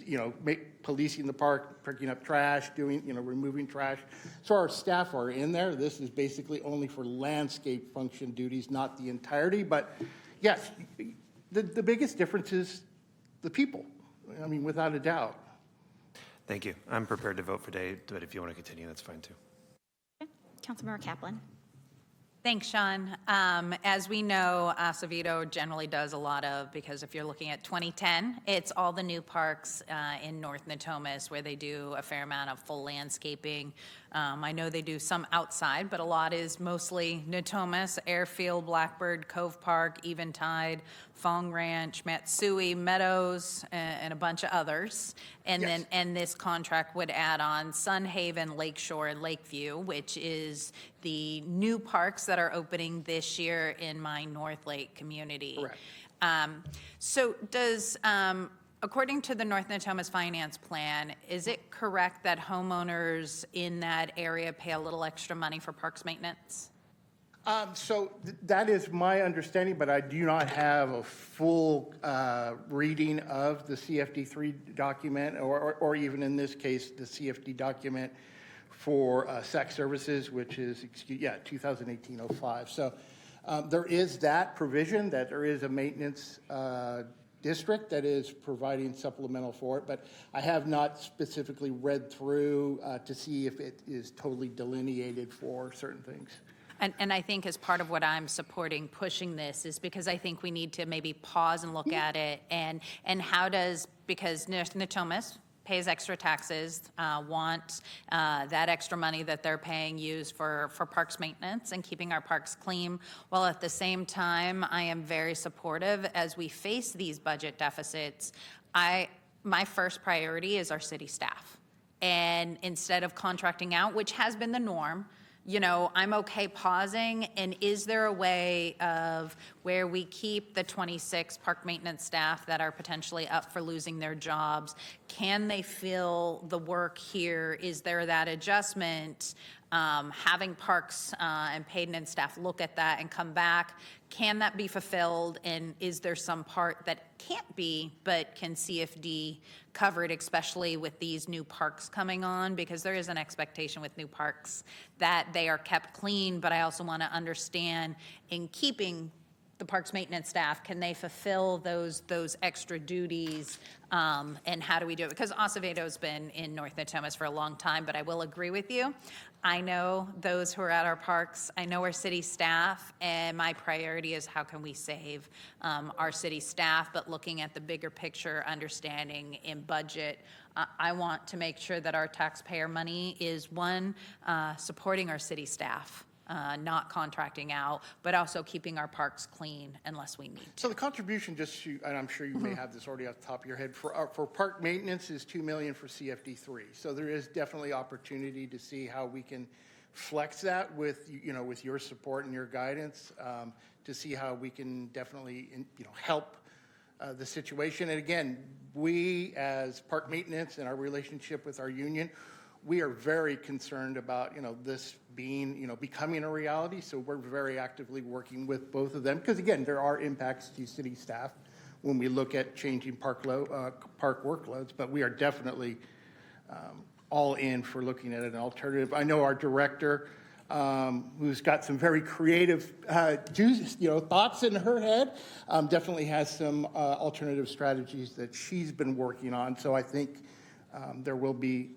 policing the park, picking up trash, removing trash. So our staff are in there. This is basically only for landscape function duties, not the entirety. But yes, the biggest difference is the people, without a doubt. Thank you. I'm prepared to vote for Dave, but if you want to continue, that's fine too. Okay. Councilmember Kaplan. Thanks, Sean. As we know, Acevedo generally does a lot of, because if you're looking at 2010, it's all the new parks in North Natomas where they do a fair amount of full landscaping. I know they do some outside, but a lot is mostly Natomas, Airfield, Blackbird, Cove Park, Eventide, Fong Ranch, Matsui, Meadows, and a bunch of others. And Yes. then this contract would add on Sunhaven, Lakeshore, and Lakeview, which is the new parks that are opening this year in my North Lake community. Correct. So does, according to the North Natomas Finance Plan, is it correct that homeowners in that area pay a little extra money for parks maintenance? That is my understanding, but I do not have a full reading of the CFD3 document, or even in this case, the CFD document for SAC services, which is, 2018-05. So there is that provision that there is a maintenance district that is providing supplemental for it, but I have not specifically read through to see if it is totally delineated for certain things. And I think as part of what I'm supporting pushing this is because I think we need to maybe pause and look at it and how does, because Natomas pays extra taxes, want that extra money that they're paying used for parks maintenance and keeping our parks clean, while at the same time I am very supportive as we face these budget deficits. My first priority is our city staff. And instead of contracting out, which has been the norm, I'm okay pausing, and is there a way of where we keep the 26 park maintenance staff that are potentially up for losing their jobs? Can they fill the work here? Is there that adjustment? Having parks and paid and staff look at that and come back, can that be fulfilled? And is there some part that can't be, but can CFD cover it, especially with these new parks coming on? Because there is an expectation with new parks that they are kept clean, but I also want to understand in keeping the parks maintenance staff, can they fulfill those extra duties? And how do we do it? Because Acevedo's been in North Natomas for a long time, but I will agree with you. I know those who are at our parks, I know our city staff, and my priority is how can we save our city staff, but looking at the bigger picture, understanding in budget, I want to make sure that our taxpayer money is, one, supporting our city staff, not contracting out, but also keeping our parks clean unless we need to. So the contribution, and I'm sure you may have this already off the top of your head, for park maintenance is $2 million for CFD3. So there is definitely opportunity to see how we can flex that with, with your support and your guidance, to see how we can definitely, help the situation. And again, we as park maintenance and our relationship with our union, we are very concerned about, this being, becoming a reality. So we're very actively working with both of them because, again, there are impacts to city staff when we look at changing park workloads. But we are definitely all in for looking at an alternative. I know our director, who's got some very creative thoughts in her head, definitely has some alternative strategies that she's been working on. So I think there will be,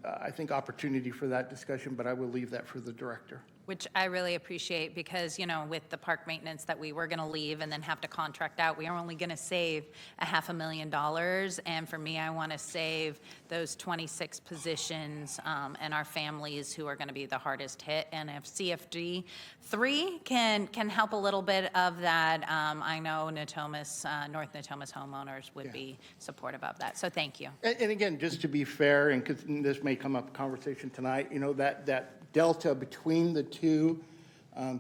opportunity for that discussion, but I will leave that for the director. Which I really appreciate because, with the park maintenance that we were going to leave and then have to contract out, we are only going to save $500,000. And for me, I want to save those 26 positions and our families who are going to be the hardest hit. And if CFD 3 can help a little bit of that, I know Natomas, North Natomas homeowners would be supportive of that. So thank you. And again, just to be fair, and because this may come up in conversation tonight, that delta between the two,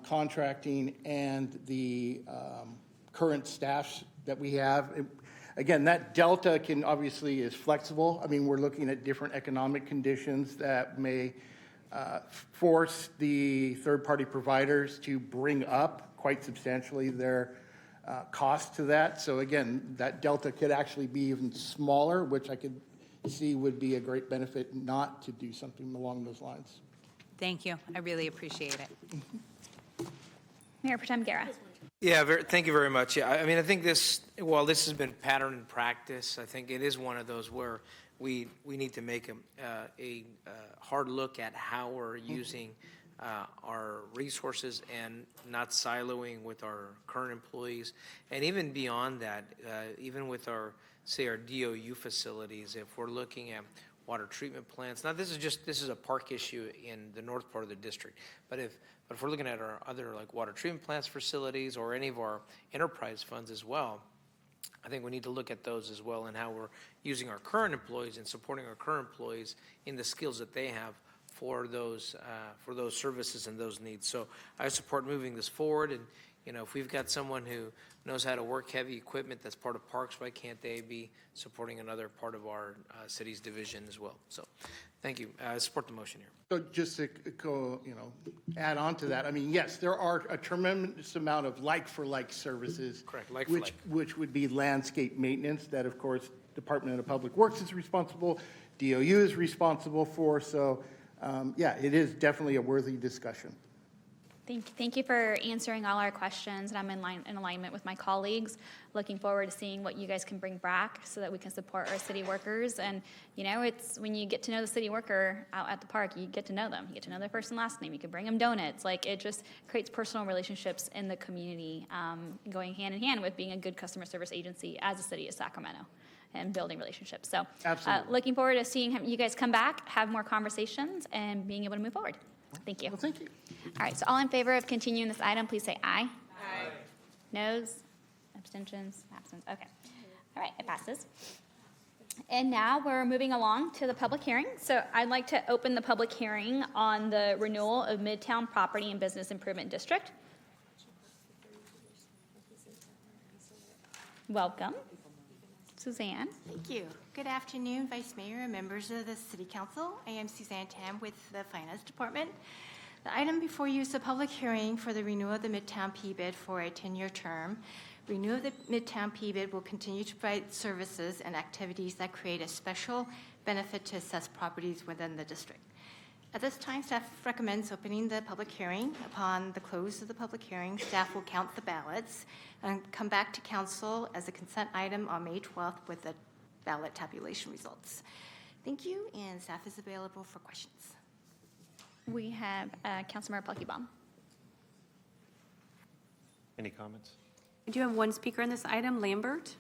contracting and the current staffs that we have. Again, that delta obviously is flexible. I mean, we're looking at different economic conditions that may force the third-party providers to bring up quite substantially their cost to that. So again, that delta could actually be even smaller, which I could see would be a great benefit not to do something along those lines. Thank you. I really appreciate it. Mayor Protem Guerra. Yeah, thank you very much. Yeah, I mean, I think while this has been pattern and practice, I think it is one of those where we need to make a hard look at how we're using our resources and not siloing with our current employees. And even beyond that, even with our DOU facilities, if we're looking at water treatment plants. Now, this is a park issue in the north part of the district, but if we're looking at our other water treatment plants facilities or any of our enterprise funds as well, I think we need to look at those as well and how we're using our current employees and supporting our current employees in the skills that they have for those services and those needs. So I support moving this forward, and if we've got someone who knows how to work heavy equipment that's part of parks, why can't they be supporting another part of our city's division as well? So thank you. I support the motion here. So just to go, add on to that, I mean, yes, there are a tremendous amount of like-for-like services. Correct, like-for-like. Which would be landscape maintenance that, of course, Department of Public Works is responsible, DOU is responsible for. So, it is definitely a worthy discussion. Thank you for answering all our questions, and I'm in alignment with my colleagues. Looking forward to seeing what you guys can bring back so that we can support our city workers. And, it's when you get to know the city worker out at the park, you get to know them. You get to know their first and last name. You can bring them donuts. It just creates personal relationships in the community, going hand in hand with being a good customer service agency as a city of Sacramento and building relationships. So looking forward to seeing you guys come back, have more conversations, and being able to move forward. Thank you. Well, thank you. All right, so all in favor of continuing this item, please say aye. Aye. Noes? Abstentions? Absence? Okay. All right, it passes. And now we're moving along to the public hearing. So I'd like to open the public hearing on the renewal of Midtown Property and Business Improvement District. Welcome. Suzanne. Thank you. Good afternoon, Vice Mayor and members of the City Council. I am Suzanne Tam with the Finance Department. The item before you is a public hearing for the renewal of the Midtown P-bid for a 10-year term. Renewal of the Midtown P-bid will continue to provide services and activities that create a special benefit to assessed properties within the district. At this time, staff recommends opening the public hearing. Upon the close of the public hearing, staff will count the ballots and come back to council as a consent item on May 12th with the ballot tabulation results. Thank you, and staff is available for questions. We have Councilmember Pluckybaum. Any comments? I do have one speaker on this item, Lambert.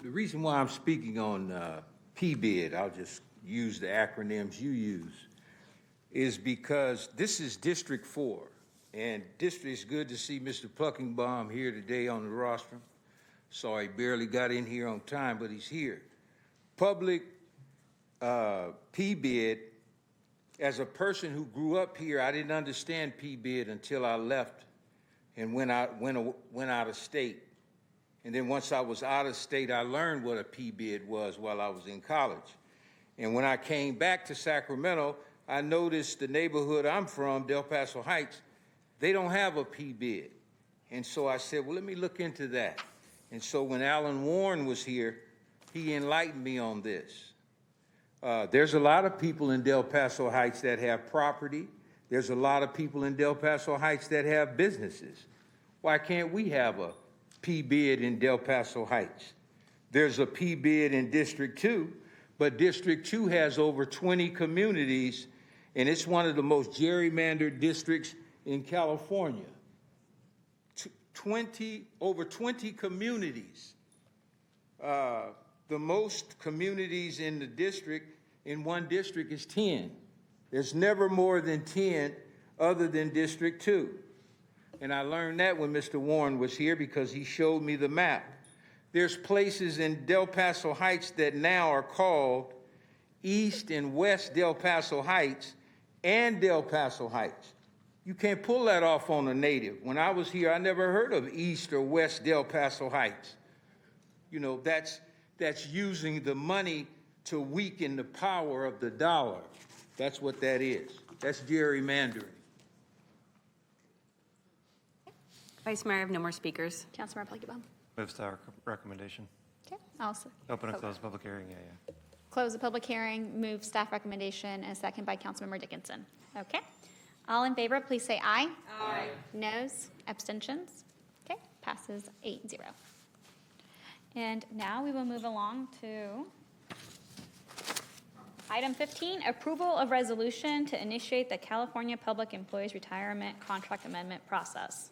The reason why I'm speaking on PBID, I'll just use the acronyms you use, is because this is District 4. And it's good to see Mr. Pluckenbaum here today on the rostrum. Sorry, barely got in here on time, but he's here. Public PBID, as a person who grew up here, I didn't understand PBID until I left and went out of state. And then once I was out of state, I learned what a PBID was while I was in college. And when I came back to Sacramento, I noticed the neighborhood I'm from, Del Paso Heights, they don't have a PBID. And so I said, well, let me look into that. And so when Alan Warren was here, he enlightened me on this. There's a lot of people in Del Paso Heights that have property. There's a lot of people in Del Paso Heights that have businesses. Why can't we have a PBID in Del Paso Heights? There's a PBID in District 2, but District 2 has over 20 communities, and it's one of the most gerrymandered districts in California. Over 20 communities. The most communities in the district, in one district, is 10. There's never more than 10 other than District 2. And I learned that when Mr. Warren was here because he showed me the map. There's places in Del Paso Heights that now are called East and West Del Paso Heights and Del Paso Heights. You can't pull that off on a native. When I was here, I never heard of East or West Del Paso Heights. You know, that's using the money to weaken the power of the dollar. That's what that is. That's gerrymandering. Vice Mayor, I have no more speakers. Councilmember Pluckybaum. Move staff recommendation. Okay, also. Open and close public hearing, yeah. Close the public hearing, move staff recommendation, and second by Councilmember Dickinson. Okay. All in favor, please say aye. Aye. Noes, abstentions? Okay, passes 8-0. And now we will move along to item 15, approval of resolution to initiate the California Public Employees Retirement Contract Amendment process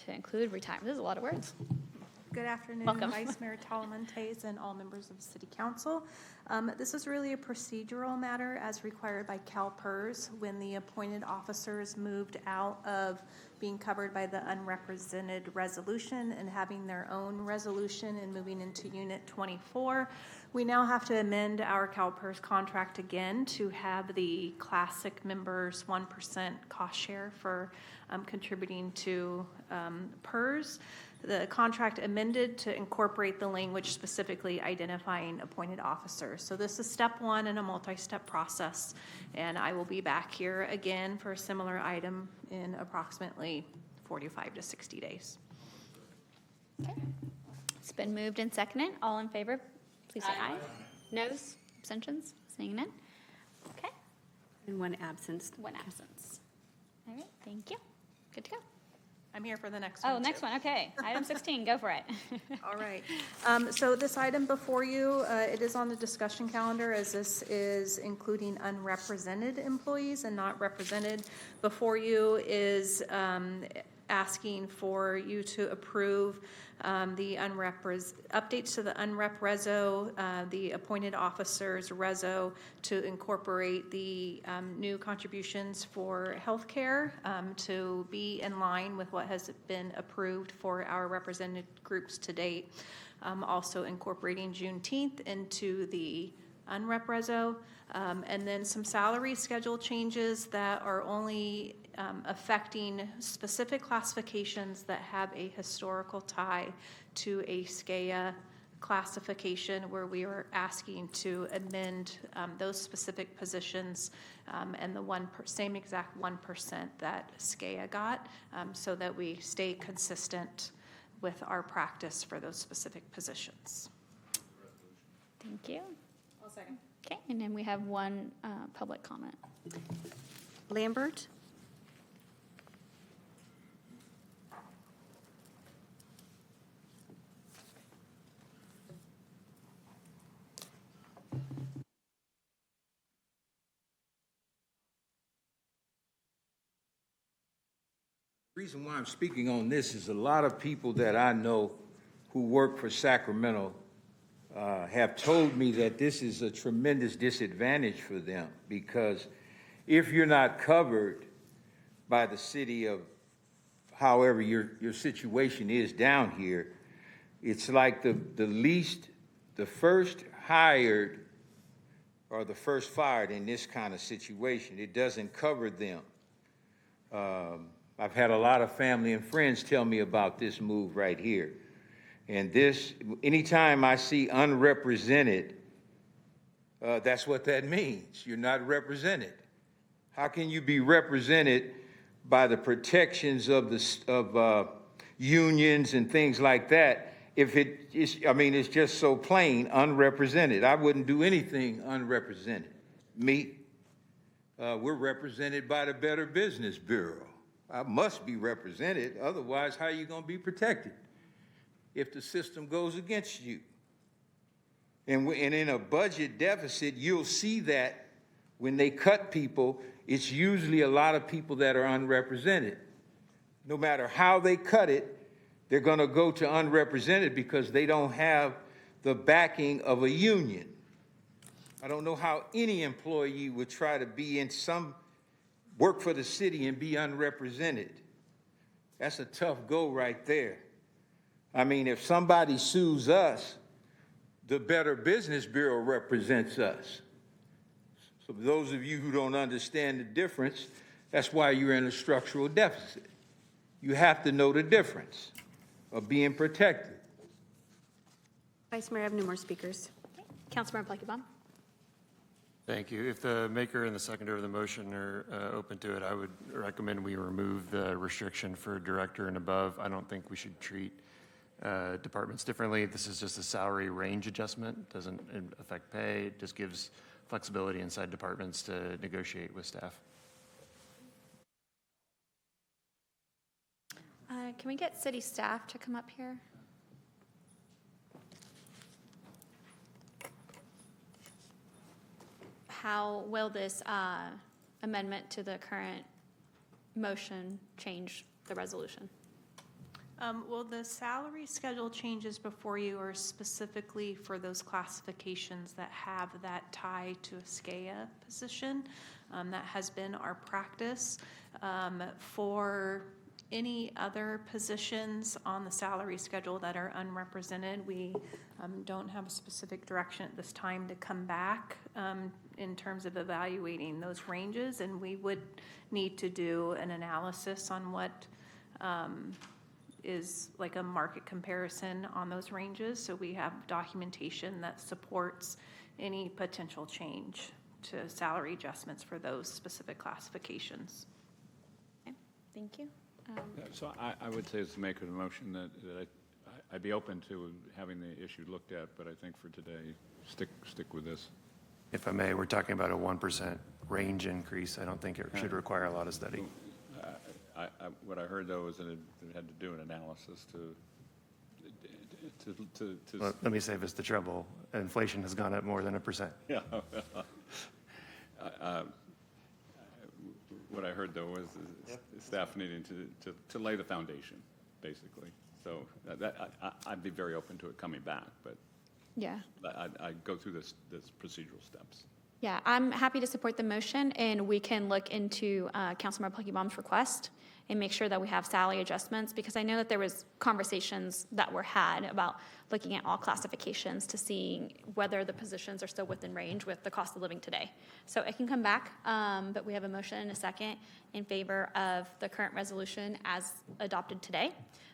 to include retirement. This is a lot of words. Good afternoon, Welcome. Vice Mayor Talamantes and all members of the City Council. This is really a procedural matter as required by CalPERS when the appointed officers moved out of being covered by the unrepresented resolution and having their own resolution and moving into Unit 24. We now have to amend our CalPERS contract again to have the classic members 1% cost share for contributing to PERS. The contract amended to incorporate the language specifically identifying appointed officers. So this is step one in a multi-step process, and I will be back here again for a similar item in approximately 45 to 60 days. Okay. It's been moved and seconded. All in favor, please say aye. Noes, abstentions? Seeing none. Okay. And one absence. One absence. All right, thank you. Good to go. I'm here for the next one. Oh, next one, okay. Item 16, go for it. All right. So this item before you, it is on the discussion calendar as this is including unrepresented employees and not represented. Before you is asking for you to approve the updates to the unrep reso, the appointed officers reso to incorporate the new contributions for healthcare to be in line with what has been approved for our represented groups to date. Also incorporating Juneteenth into the unrep reso, and then some salary schedule changes that are only affecting specific classifications that have a historical tie to a SCAA classification where we are asking to amend those specific positions and the same exact 1% that SCAA got, so that we stay consistent with our practice for those specific positions. Thank you. I'll second. Okay, and then we have one public comment. Lambert? The reason why I'm speaking on this is a lot of people that I know who work for Sacramento have told me that this is a tremendous disadvantage for them, because if you're not covered by the city of however your situation is down here, it's like the first hired or the first fired in this kind of situation. It doesn't cover them. I've had a lot of family and friends tell me about this move right here. And this, anytime I see unrepresented, that's what that means. You're not represented. How can you be represented by the protections of unions and things like that if it's just so plain unrepresented? I wouldn't do anything unrepresented. Me, we're represented by the Better Business Bureau. I must be represented, otherwise how are you going to be protected if the system goes against you? And in a budget deficit, you'll see that when they cut people, it's usually a lot of people that are unrepresented. No matter how they cut it, they're going to go to unrepresented because they don't have the backing of a union. I don't know how any employee would try to be in some work for the city and be unrepresented. That's a tough go right there. I mean, if somebody sues us, the Better Business Bureau represents us. So for those of you who don't understand the difference, that's why you're in a structural deficit. You have to know the difference of being protected. Vice Mayor, I have no more speakers. Councilmember Pluckybaum. Thank you. If the maker and the seconder of the motion are open to it, I would recommend we remove the restriction for director and above. I don't think we should treat departments differently. This is just a salary range adjustment. Doesn't affect pay. It just gives flexibility inside departments to negotiate with staff. Can we get city staff to come up here? How will this amendment to the current motion change the resolution? Well, the salary schedule changes before you are specifically for those classifications that have that tie to a SCAA position. That has been our practice. For any other positions on the salary schedule that are unrepresented, we don't have a specific direction at this time to come back in terms of evaluating those ranges, and we would need to do an analysis on what is like a market comparison on those ranges, so we have documentation that supports any potential change to salary adjustments for those specific classifications. Okay, thank you. So I would say as the maker of the motion that I'd be open to having the issue looked at, but I think for today, stick with this. If I may, we're talking about a 1% range increase. I don't think it should require a lot of study. What I heard, though, is that it had to do an analysis to Well, let me save us the trouble. Inflation has gone up more than 1%. Yeah. What I heard, though, was staff needing to lay the foundation, basically. So I'd be very open to it coming back, but Yeah. I'd go through this procedural steps. Yeah, I'm happy to support the motion, and we can look into Councilmember Pluckybaum's request and make sure that we have salary adjustments, because I know that there was conversations that were had about looking at all classifications to see whether the positions are still within range with the cost of living today. So it can come back, but we have a motion and a second in favor of the current resolution as adopted today.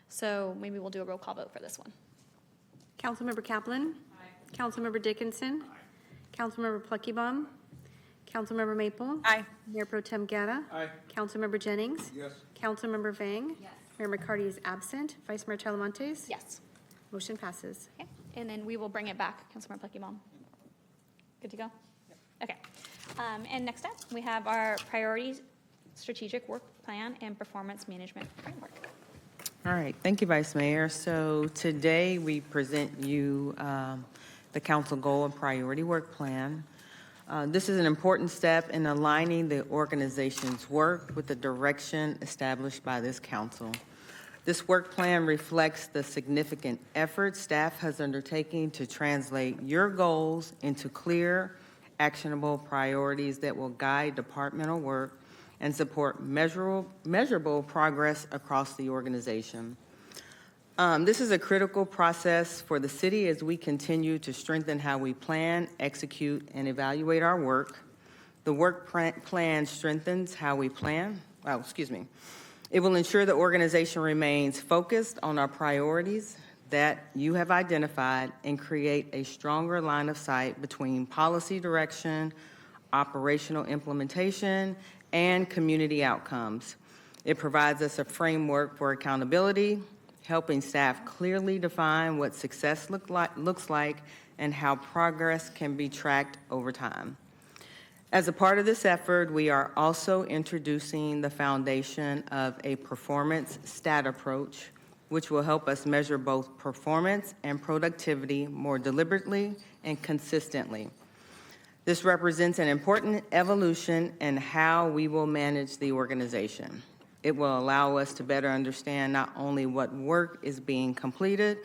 So maybe we'll do a roll call vote for this one. Councilmember Kaplan. Councilmember Dickinson. Councilmember Pluckybum. Councilmember Maple. Aye. Mayor Pro Tem Guerra. Aye. Councilmember Jennings. Yes. Councilmember Vang. Yes. Mayor McCarty is absent. Vice Mayor Talamontes. Yes. Motion passes. Okay, and then we will bring it back, Councilmember Pluckybom. Good to go? Okay. And next up, we have our priorities, strategic work plan, and performance management framework. All right, thank you, Vice Mayor. So today we present you the council goal and priority work plan. This is an important step in aligning the organization's work with the direction established by this council. This work plan reflects the significant effort staff has undertaken to translate your goals into clear, actionable priorities that will guide departmental work and support measurable progress across the organization. This is a critical process for the city as we continue to strengthen how we plan, execute, and evaluate our work. The work plan strengthens how we plan. It will ensure the organization remains focused on our priorities that you have identified and create a stronger line of sight between policy direction, operational implementation, and community outcomes. It provides us a framework for accountability, helping staff clearly define what success looks like and how progress can be tracked over time. As a part of this effort, we are also introducing the foundation of a performance stat approach, which will help us measure both performance and productivity more deliberately and consistently. This represents an important evolution in how we will manage the organization. It will allow us to better understand not only what work is being completed,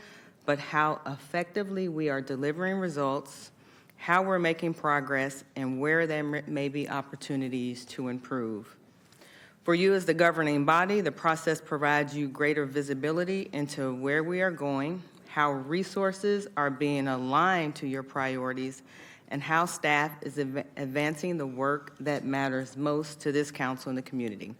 but how effectively we are delivering results, how we're making progress, and where there may be opportunities to improve. For you as the governing body, the process provides you greater visibility into where we are going, how resources are being aligned to your priorities, and how staff is advancing the work that matters most to this council and the community.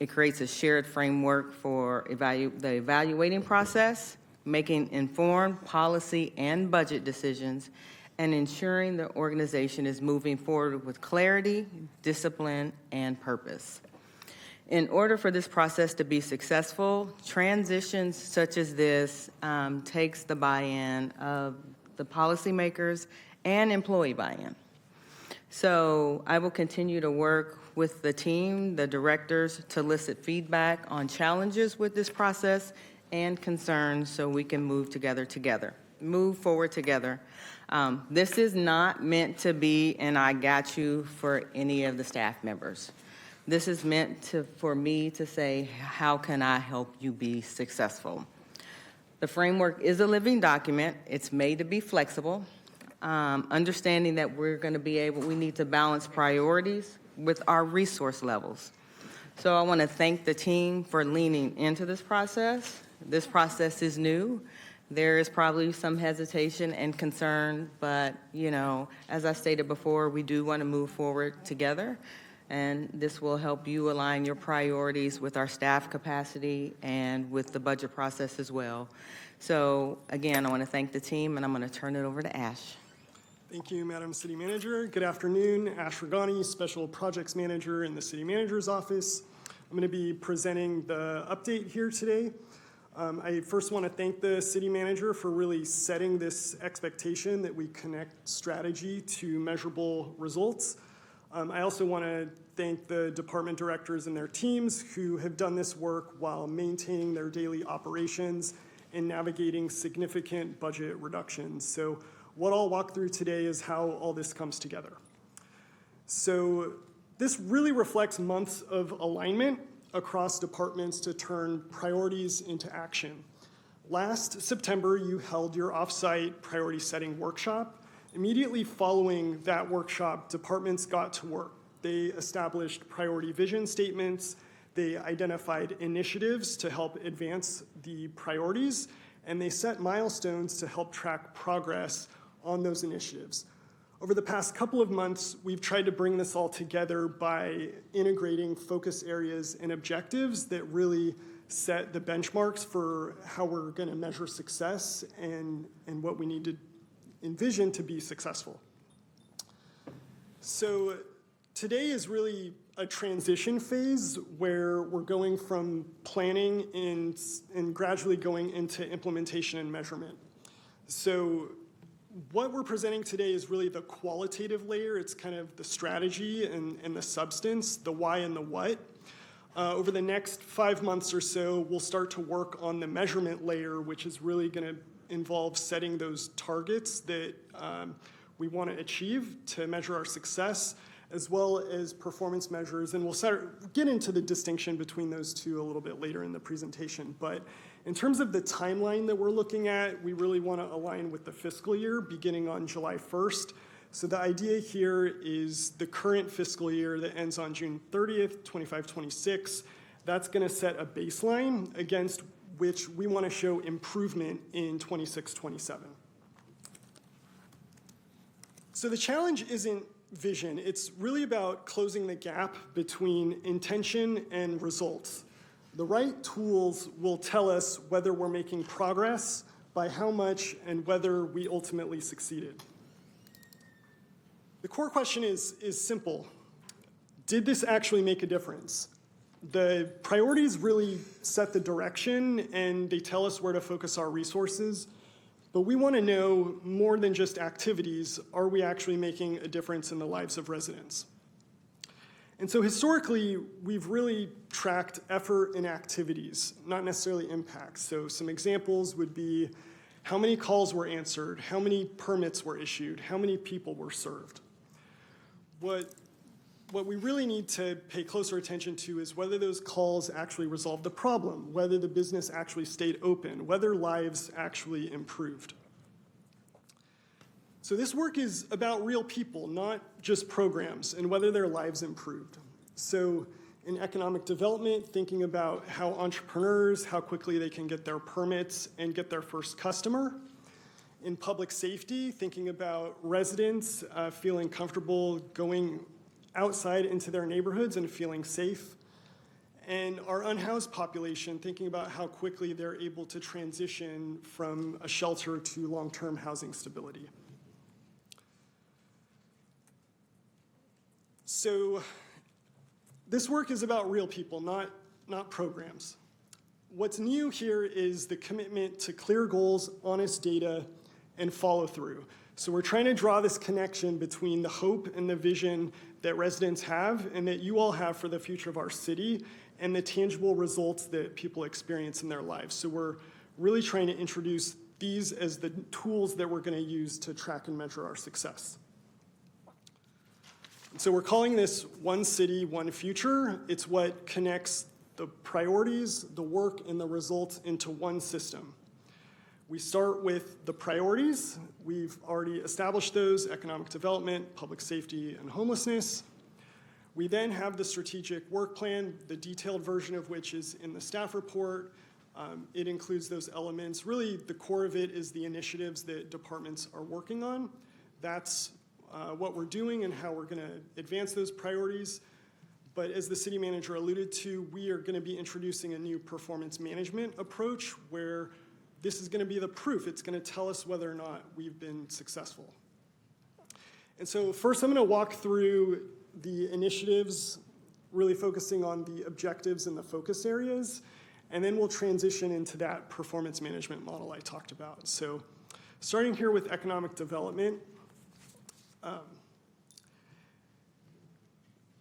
It creates a shared framework for the evaluating process, making informed policy and budget decisions, and ensuring the organization is moving forward with clarity, discipline, and purpose. In order for this process to be successful, transitions such as this takes the buy-in of the policymakers and employee buy-in. So I will continue to work with the team, the directors, to elicit feedback on challenges with this process and concerns so we can move forward together. This is not meant to be an I got you for any of the staff members. This is meant for me to say, how can I help you be successful? The framework is a living document. It's made to be flexible, understanding that we need to balance priorities with our resource levels. So I want to thank the team for leaning into this process. This process is new. There is probably some hesitation and concern, but, as I stated before, we do want to move forward together, and this will help you align your priorities with our staff capacity and with the budget process as well. So, again, I want to thank the team, and I'm going to turn it over to Ash. Thank you, Madam City Manager. Good afternoon. Ash Ragani, Special Projects Manager in the City Manager's Office. I'm going to be presenting the update here today. I first want to thank the City Manager for really setting this expectation that we connect strategy to measurable results. I also want to thank the department directors and their teams who have done this work while maintaining their daily operations and navigating significant budget reductions. So what I'll walk through today is how all this comes together. So this really reflects months of alignment across departments to turn priorities into action. Last September, you held your off-site priority setting workshop. Immediately following that workshop, departments got to work. They established priority vision statements, they identified initiatives to help advance the priorities, and they set milestones to help track progress on those initiatives. Over the past couple of months, we've tried to bring this all together by integrating focus areas and objectives that really set the benchmarks for how we're going to measure success and what we need to envision to be successful. So today is really a transition phase where we're going from planning and gradually going into implementation and measurement. So what we're presenting today is really the qualitative layer. It's kind of the strategy and the substance, the why and the what. Over the next 5 months or so, we'll start to work on the measurement layer, which is really going to involve setting those targets that we want to achieve to measure our success, as well as performance measures. And we'll get into the distinction between those two a little bit later in the presentation. But in terms of the timeline that we're looking at, we really want to align with the fiscal year beginning on July 1st. So the idea here is the current fiscal year that ends on June 30th, 25-26. That's going to set a baseline against which we want to show improvement in 26-27. So the challenge isn't vision. It's really about closing the gap between intention and results. The right tools will tell us whether we're making progress, by how much, and whether we ultimately succeeded. The core question is simple. Did this actually make a difference? The priorities really set the direction and they tell us where to focus our resources, but we want to know more than just activities. Are we actually making a difference in the lives of residents? And so historically, we've really tracked effort and activities, not necessarily impacts. So some examples would be how many calls were answered, how many permits were issued, how many people were served. What we really need to pay closer attention to is whether those calls actually resolved the problem, whether the business actually stayed open, whether lives actually improved. So this work is about real people, not just programs, and whether their lives improved. So in economic development, thinking about how entrepreneurs, how quickly they can get their permits and get their first customer. In public safety, thinking about residents feeling comfortable going outside into their neighborhoods and feeling safe. And our unhoused population, thinking about how quickly they're able to transition from a shelter to long-term housing stability. So this work is about real people, not programs. What's new here is the commitment to clear goals, honest data, and follow through. So we're trying to draw this connection between the hope and the vision that residents have and that you all have for the future of our city and the tangible results that people experience in their lives. So we're really trying to introduce these as the tools that we're going to use to track and measure our success. And so we're calling this One City, One Future. It's what connects the priorities, the work, and the results into one system. We start with the priorities. We've already established those: economic development, public safety, and homelessness. We then have the strategic work plan, the detailed version of which is in the staff report. It includes those elements. Really, the core of it is the initiatives that departments are working on. That's what we're doing and how we're going to advance those priorities. But as the city manager alluded to, we are going to be introducing a new performance management approach where this is going to be the proof. It's going to tell us whether or not we've been successful. And so first I'm going to walk through the initiatives, really focusing on the objectives and the focus areas, and then we'll transition into that performance management model I talked about. So starting here with economic development.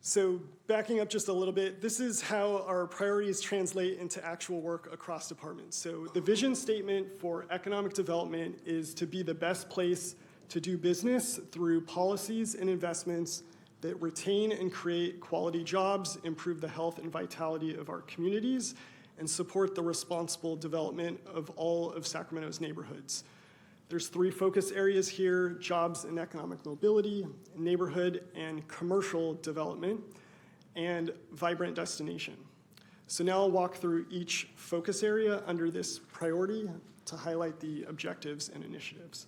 So backing up just a little bit, this is how our priorities translate into actual work across departments. So the vision statement for economic development is to be the best place to do business through policies and investments that retain and create quality jobs, improve the health and vitality of our communities, and support the responsible development of all of Sacramento's neighborhoods. There's 3 focus areas here: jobs and economic mobility, neighborhood and commercial development, and vibrant destination. So now I'll walk through each focus area under this priority to highlight the objectives and initiatives.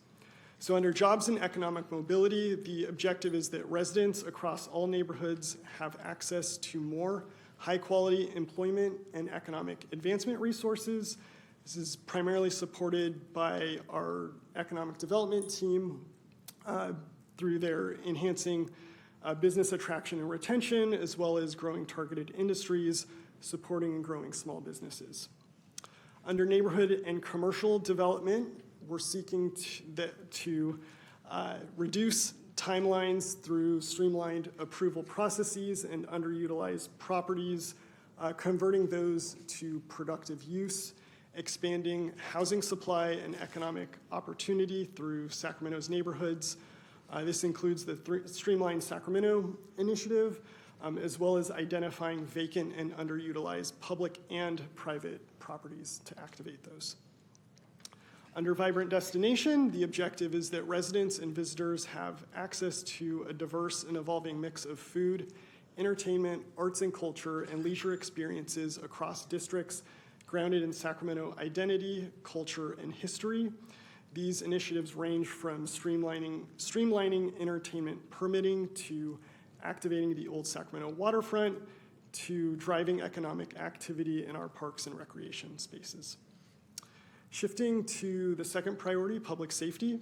So under jobs and economic mobility, the objective is that residents across all neighborhoods have access to more high-quality employment and economic advancement resources. This is primarily supported by our economic development team through their enhancing business attraction and retention, as well as growing targeted industries, supporting and growing small businesses. Under neighborhood and commercial development, we're seeking to reduce timelines through streamlined approval processes and underutilized properties, converting those to productive use, expanding housing supply and economic opportunity through Sacramento's neighborhoods. This includes the Streamlined Sacramento initiative, as well as identifying vacant and underutilized public and private properties to activate those. Under Vibrant Destination, the objective is that residents and visitors have access to a diverse and evolving mix of food, entertainment, arts and culture, and leisure experiences across districts grounded in Sacramento identity, culture, and history. These initiatives range from streamlining entertainment permitting to activating the Old Sacramento waterfront to driving economic activity in our parks and recreation spaces. Shifting to the second priority, public safety.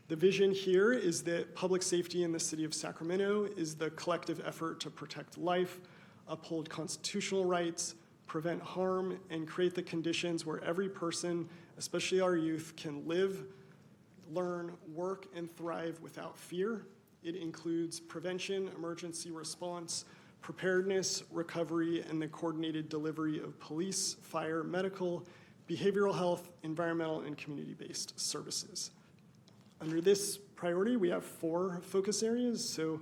The vision here is that public safety in the city of Sacramento is the collective effort to protect life, uphold constitutional rights, prevent harm, and create the conditions where every person, especially our youth, can live, learn, work, and thrive without fear. It includes prevention, emergency response, preparedness, recovery, and the coordinated delivery of police, fire, medical, behavioral health, environmental, and community-based services. Under this priority, we have 4 focus areas. So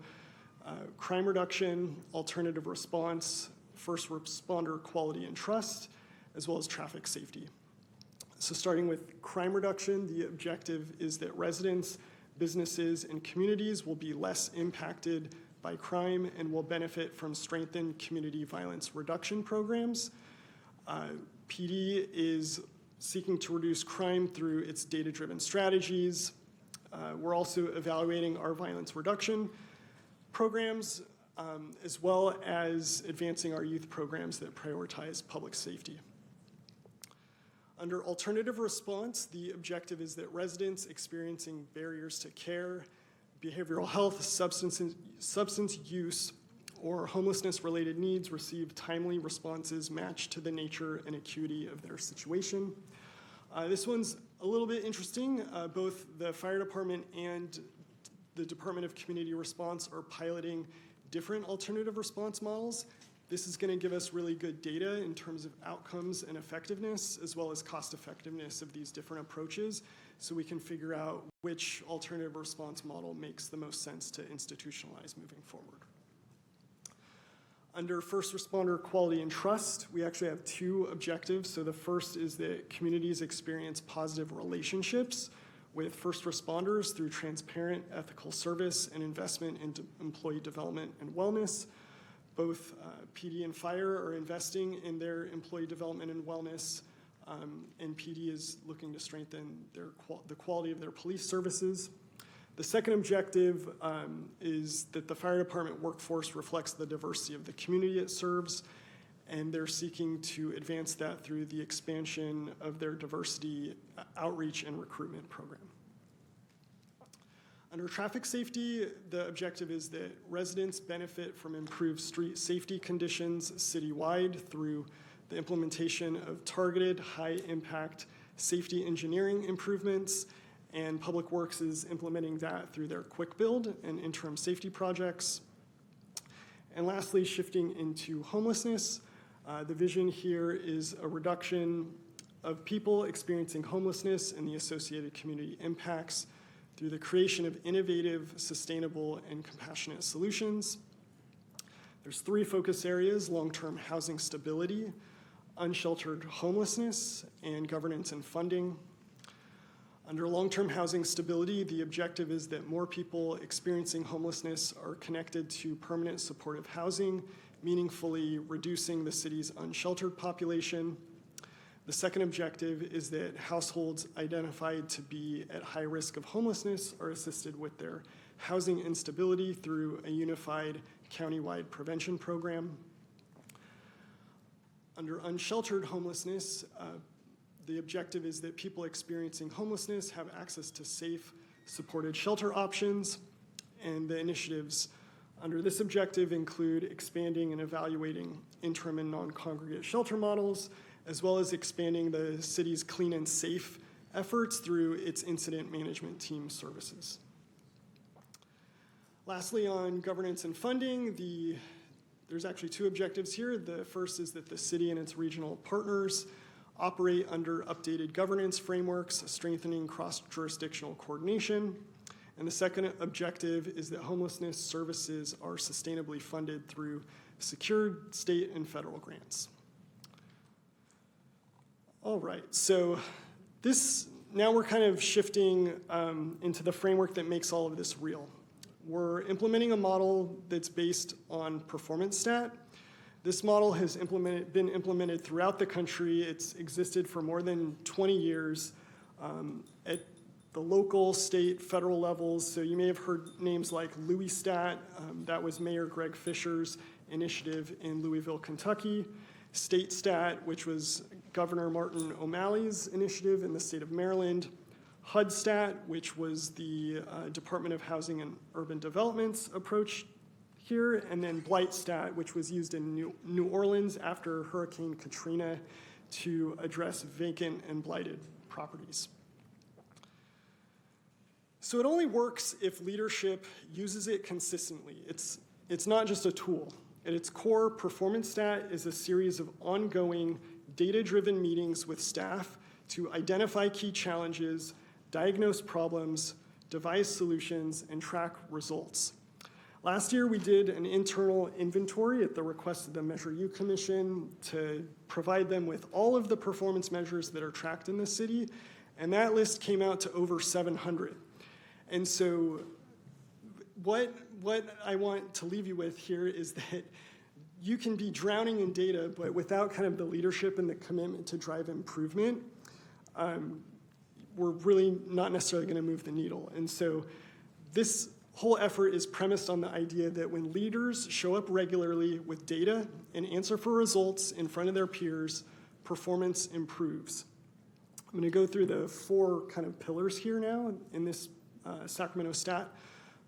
crime reduction, alternative response, first responder quality and trust, as well as traffic safety. So starting with crime reduction, the objective is that residents, businesses, and communities will be less impacted by crime and will benefit from strengthened community violence reduction programs. PD is seeking to reduce crime through its data-driven strategies. We're also evaluating our violence reduction programs, as well as advancing our youth programs that prioritize public safety. Under alternative response, the objective is that residents experiencing barriers to care, behavioral health, substance use, or homelessness-related needs receive timely responses matched to the nature and acuity of their situation. This one's a little bit interesting. Both the fire department and the Department of Community Response are piloting different alternative response models. This is going to give us really good data in terms of outcomes and effectiveness, as well as cost effectiveness of these different approaches, so we can figure out which alternative response model makes the most sense to institutionalize moving forward. Under first responder quality and trust, we actually have 2 objectives. So the first is that communities experience positive relationships with first responders through transparent ethical service and investment into employee development and wellness. Both PD and fire are investing in their employee development and wellness, and PD is looking to strengthen the quality of their police services. The second objective is that the fire department workforce reflects the diversity of the community it serves, and they're seeking to advance that through the expansion of their diversity outreach and recruitment program. Under traffic safety, the objective is that residents benefit from improved street safety conditions citywide through the implementation of targeted high-impact safety engineering improvements, and Public Works is implementing that through their quick build and interim safety projects. And lastly, shifting into homelessness, the vision here is a reduction of people experiencing homelessness and the associated community impacts through the creation of innovative, sustainable, and compassionate solutions. There's 3 focus areas: long-term housing stability, unsheltered homelessness, and governance and funding. Under long-term housing stability, the objective is that more people experiencing homelessness are connected to permanent supportive housing, meaningfully reducing the city's unsheltered population. The second objective is that households identified to be at high risk of homelessness are assisted with their housing instability through a unified countywide prevention program. Under unsheltered homelessness, the objective is that people experiencing homelessness have access to safe, supported shelter options, and the initiatives under this objective include expanding and evaluating interim and non-congregate shelter models, as well as expanding the city's clean and safe efforts through its incident management team services. Lastly, on governance and funding, there's actually two objectives here. The first is that the city and its regional partners operate under updated governance frameworks, strengthening cross-jurisdictional coordination. And the second objective is that homelessness services are sustainably funded through secured state and federal grants. All right, so now we're kind of shifting into the framework that makes all of this real. We're implementing a model that's based on performance stat. This model has been implemented throughout the country. It's existed for more than 20 years at the local, state, federal levels. So you may have heard names like Louis Stat. That was Mayor Greg Fisher's initiative in Louisville, Kentucky. State Stat, which was Governor Martin O'Malley's initiative in the state of Maryland. HUD Stat, which was the Department of Housing and Urban Development's approach here, and then Blight Stat, which was used in New Orleans after Hurricane Katrina to address vacant and blighted properties. So it only works if leadership uses it consistently. It's not just a tool. At its core, performance stat is a series of ongoing data-driven meetings with staff to identify key challenges, diagnose problems, devise solutions, and track results. Last year, we did an internal inventory at the request of the Measure U Commission to provide them with all of the performance measures that are tracked in the city, and that list came out to over 700. And so what I want to leave you with here is that you can be drowning in data, but without kind of the leadership and the commitment to drive improvement, we're really not necessarily going to move the needle. And so this whole effort is premised on the idea that when leaders show up regularly with data and answer for results in front of their peers, performance improves. I'm going to go through the four kind of pillars here now in this Sacramento Stat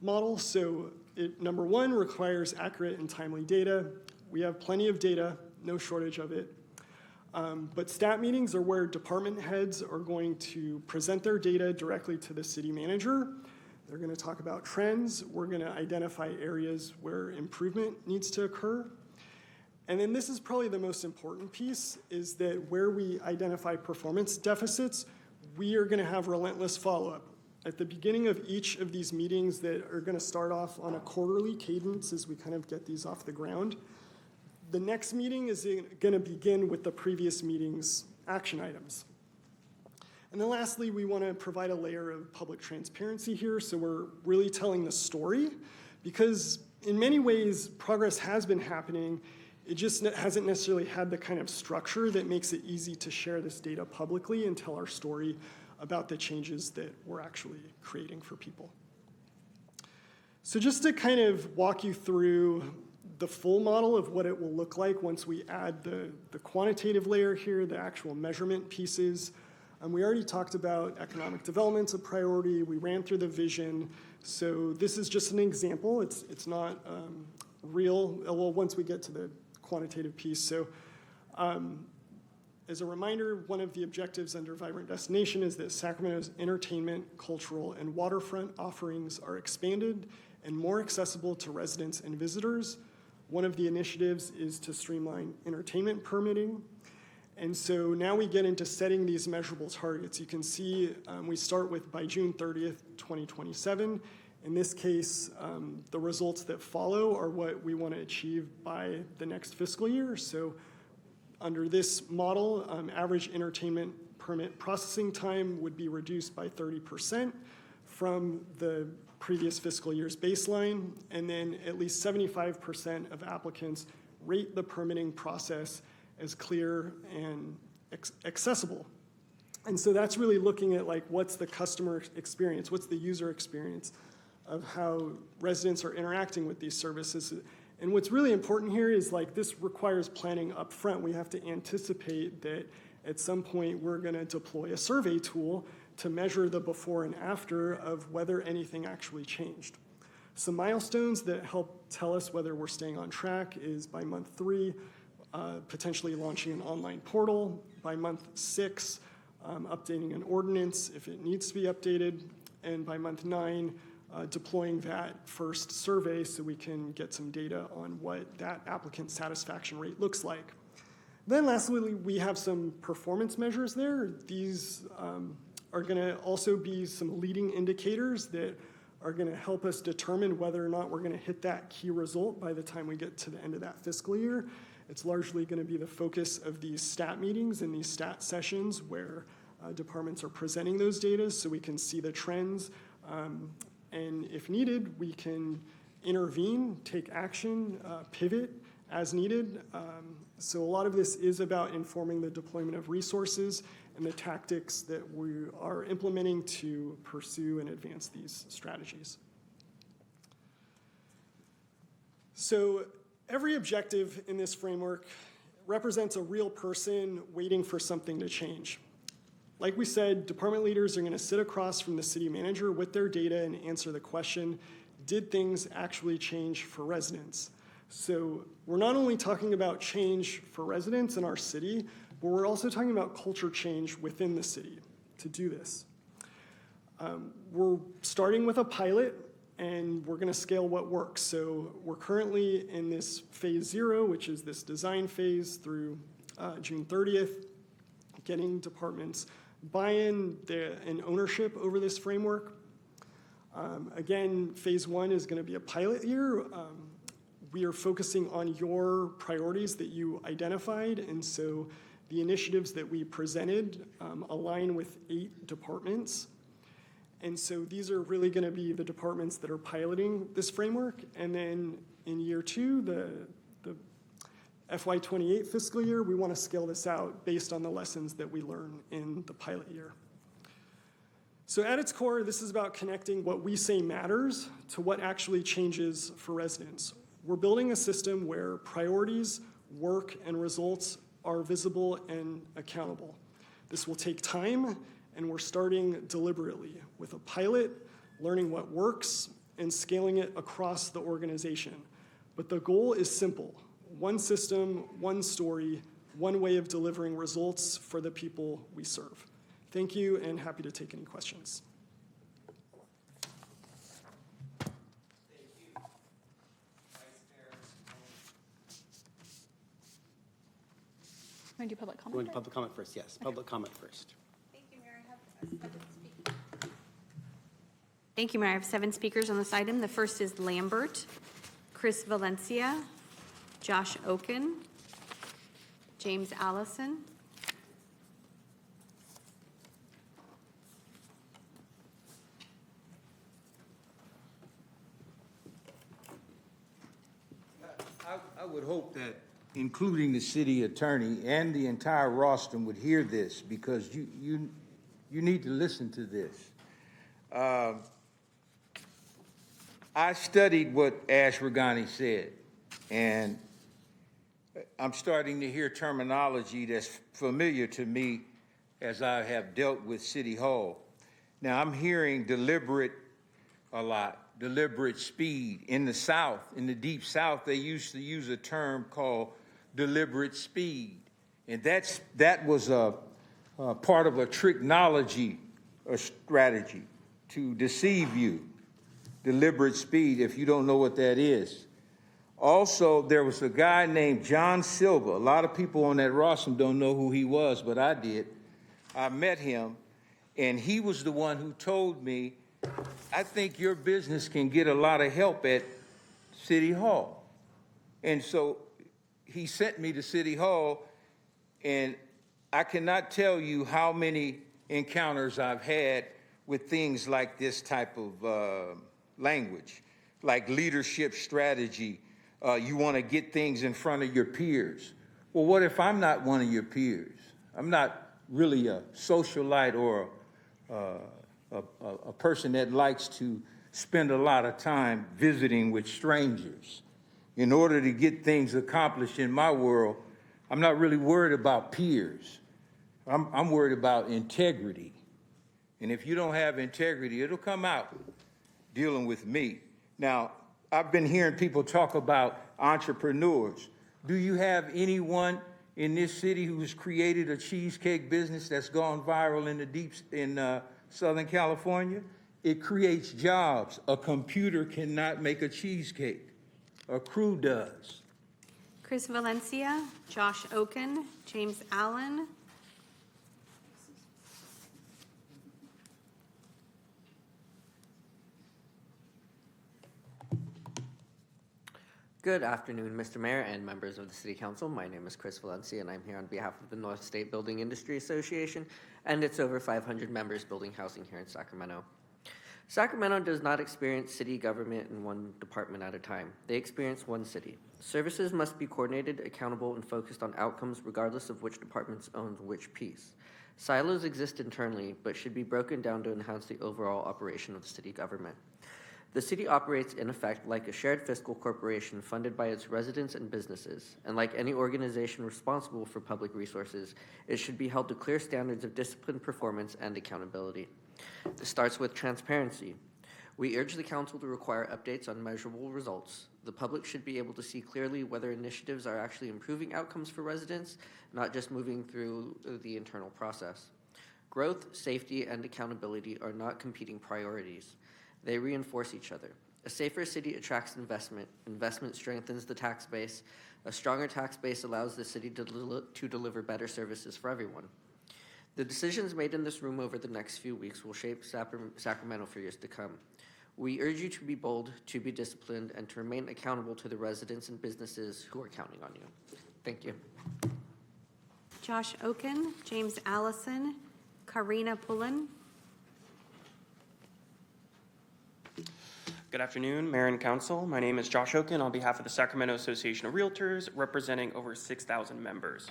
model. So number one requires accurate and timely data. We have plenty of data, no shortage of it. But stat meetings are where department heads are going to present their data directly to the city manager. They're going to talk about trends. We're going to identify areas where improvement needs to occur. And then this is probably the most important piece, is that where we identify performance deficits, we are going to have relentless follow-up. At the beginning of each of these meetings that are going to start off on a quarterly cadence as we kind of get these off the ground, the next meeting is going to begin with the previous meeting's action items. And then lastly, we want to provide a layer of public transparency here, so we're really telling the story, because in many ways, progress has been happening. It just hasn't necessarily had the kind of structure that makes it easy to share this data publicly and tell our story about the changes that we're actually creating for people. So just to kind of walk you through the full model of what it will look like once we add the quantitative layer here, the actual measurement pieces. We already talked about economic development's a priority. We ran through the vision. So this is just an example. It's not real, well, once we get to the quantitative piece. So as a reminder, one of the objectives under Vibrant Destination is that Sacramento's entertainment, cultural, and waterfront offerings are expanded and more accessible to residents and visitors. One of the initiatives is to streamline entertainment permitting. And so now we get into setting these measurable targets. You can see we start with by June 30th, 2027. In this case, the results that follow are what we want to achieve by the next fiscal year. So under this model, average entertainment permit processing time would be reduced by 30% from the previous fiscal year's baseline, and then at least 75% of applicants rate the permitting process as clear and accessible. And so that's really looking at like what's the customer experience, what's the user experience of how residents are interacting with these services. And what's really important here is like this requires planning up front. We have to anticipate that at some point we're going to deploy a survey tool to measure the before and after of whether anything actually changed. Some milestones that help tell us whether we're staying on track is by month 3, potentially launching an online portal. By month 6, updating an ordinance if it needs to be updated. And by month 9, deploying that first survey so we can get some data on what that applicant satisfaction rate looks like. Then lastly, we have some performance measures there. These are going to also be some leading indicators that are going to help us determine whether or not we're going to hit that key result by the time we get to the end of that fiscal year. It's largely going to be the focus of these stat meetings and these stat sessions where departments are presenting those data so we can see the trends. And if needed, we can intervene, take action, pivot as needed. So a lot of this is about informing the deployment of resources and the tactics that we are implementing to pursue and advance these strategies. So every objective in this framework represents a real person waiting for something to change. Like we said, department leaders are going to sit across from the city manager with their data and answer the question, did things actually change for residents? So we're not only talking about change for residents in our city, but we're also talking about culture change within the city to do this. We're starting with a pilot, and we're going to scale what works. So we're currently in this phase 0, which is this design phase through June 30th, getting departments buy-in and ownership over this framework. Again, phase 1 is going to be a pilot year. We are focusing on your priorities that you identified, and so the initiatives that we presented align with 8 departments. And so these are really going to be the departments that are piloting this framework. And then in year 2, the FY28 fiscal year, we want to scale this out based on the lessons that we learn in the pilot year. So at its core, this is about connecting what we say matters to what actually changes for residents. We're building a system where priorities, work, and results are visible and accountable. This will take time, and we're starting deliberately with a pilot, learning what works, and scaling it across the organization. But the goal is simple: one system, one story, one way of delivering results for the people we serve. Thank you, and happy to take any questions. Want to do public comment? Going to public comment first, yes. Public comment first. Thank you, Mayor. I have 7 speakers. Thank you, Mayor. I have 7 speakers on this item. The first is Lambert, Chris Valencia, Josh Oken, James Allison, I would hope that including the city attorney and the entire rostrum would hear this, because you need to listen to this. I studied what Ash Ragani said, and I'm starting to hear terminology that's familiar to me as I have dealt with City Hall. Now, I'm hearing deliberate a lot. Deliberate speed. In the South, in the Deep South, they used to use a term called deliberate speed. And that was a part of a tricknology, a strategy to deceive you. Deliberate speed, if you don't know what that is. Also, there was a guy named John Silva. A lot of people on that rostrum don't know who he was, but I did. I met him, and he was the one who told me, I think your business can get a lot of help at City Hall. And so he sent me to City Hall, and I cannot tell you how many encounters I've had with things like this type of language, like leadership strategy. You want to get things in front of your peers. Well, what if I'm not one of your peers? I'm not really a socialite or a person that likes to spend a lot of time visiting with strangers. In order to get things accomplished in my world, I'm not really worried about peers. I'm worried about integrity. And if you don't have integrity, it'll come out dealing with me. Now, I've been hearing people talk about entrepreneurs. Do you have anyone in this city who's created a cheesecake business that's gone viral in Southern California? It creates jobs. A computer cannot make a cheesecake. A crew does. Chris Valencia, Josh Oken, James Allen. Good afternoon, Mr. Mayor and members of the City Council. My name is Chris Valencia, and I'm here on behalf of the North State Building Industry Association and its over 500 members building housing here in Sacramento. Sacramento does not experience city government in one department at a time. They experience one city. Services must be coordinated, accountable, and focused on outcomes regardless of which department owns which piece. Silos exist internally, but should be broken down to enhance the overall operation of the city government. The city operates, in effect, like a shared fiscal corporation funded by its residents and businesses, and like any organization responsible for public resources, it should be held to clear standards of discipline, performance, and accountability. This starts with transparency. We urge the council to require updates on measurable results. The public should be able to see clearly whether initiatives are actually improving outcomes for residents, not just moving through the internal process. Growth, safety, and accountability are not competing priorities. They reinforce each other. A safer city attracts investment. Investment strengthens the tax base. A stronger tax base allows the city to deliver better services for everyone. The decisions made in this room over the next few weeks will shape Sacramento for years to come. We urge you to be bold, to be disciplined, and to remain accountable to the residents and businesses who are counting on you. Thank you. Josh Oken, James Allison, Karina Pullen. Good afternoon, Mayor and Council. My name is Josh Oken on behalf of the Sacramento Association of Realtors, representing over 6,000 members.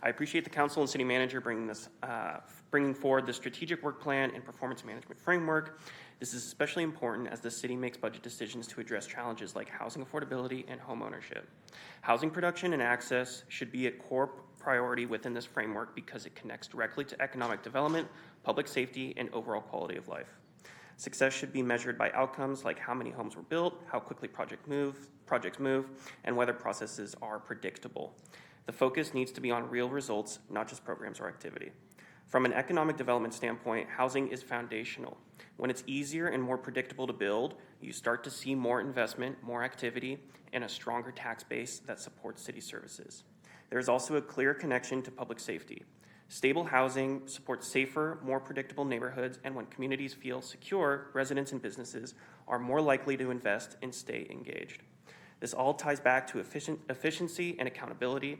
I appreciate the Council and City Manager bringing forward the strategic work plan and performance management framework. This is especially important as the city makes budget decisions to address challenges like housing affordability and home ownership. Housing production and access should be a core priority within this framework because it connects directly to economic development, public safety, and overall quality of life. Success should be measured by outcomes like how many homes were built, how quickly projects move, and whether processes are predictable. The focus needs to be on real results, not just programs or activity. From an economic development standpoint, housing is foundational. When it's easier and more predictable to build, you start to see more investment, more activity, and a stronger tax base that supports city services. There is also a clear connection to public safety. Stable housing supports safer, more predictable neighborhoods, and when communities feel secure, residents and businesses are more likely to invest and stay engaged. This all ties back to efficiency and accountability.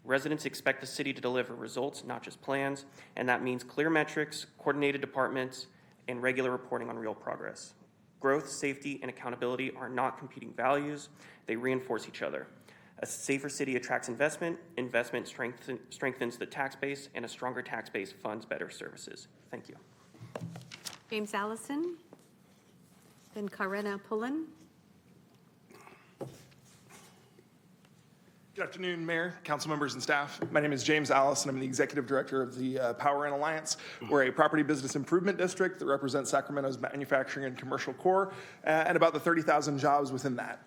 Residents expect the city to deliver results, not just plans, and that means clear metrics, coordinated departments, and regular reporting on real progress. Growth, safety, and accountability are not competing values. They reinforce each other. A safer city attracts investment, investment strengthens the tax base, and a stronger tax base funds better services. Thank you. James Allison, then Karina Pullen. Good afternoon, Mayor, council members, and staff. My name is James Allison. I'm the Executive Director of the Power and Alliance. We're a property business improvement district that represents Sacramento's manufacturing and commercial core and about the 30,000 jobs within that.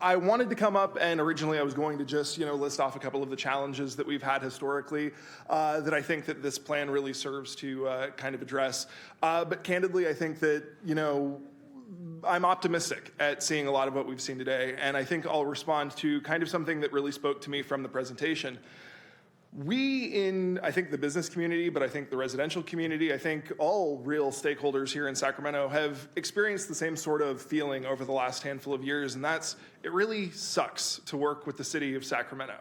I wanted to come up, and originally I was going to just, list off a couple of the challenges that we've had historically that I think that this plan really serves to kind of address. But candidly, I think that, I'm optimistic at seeing a lot of what we've seen today, and I think I'll respond to kind of something that really spoke to me from the presentation. We in, I think, the business community, but I think the residential community, I think all real stakeholders here in Sacramento have experienced the same sort of feeling over the last handful of years, and that's, it really sucks to work with the city of Sacramento.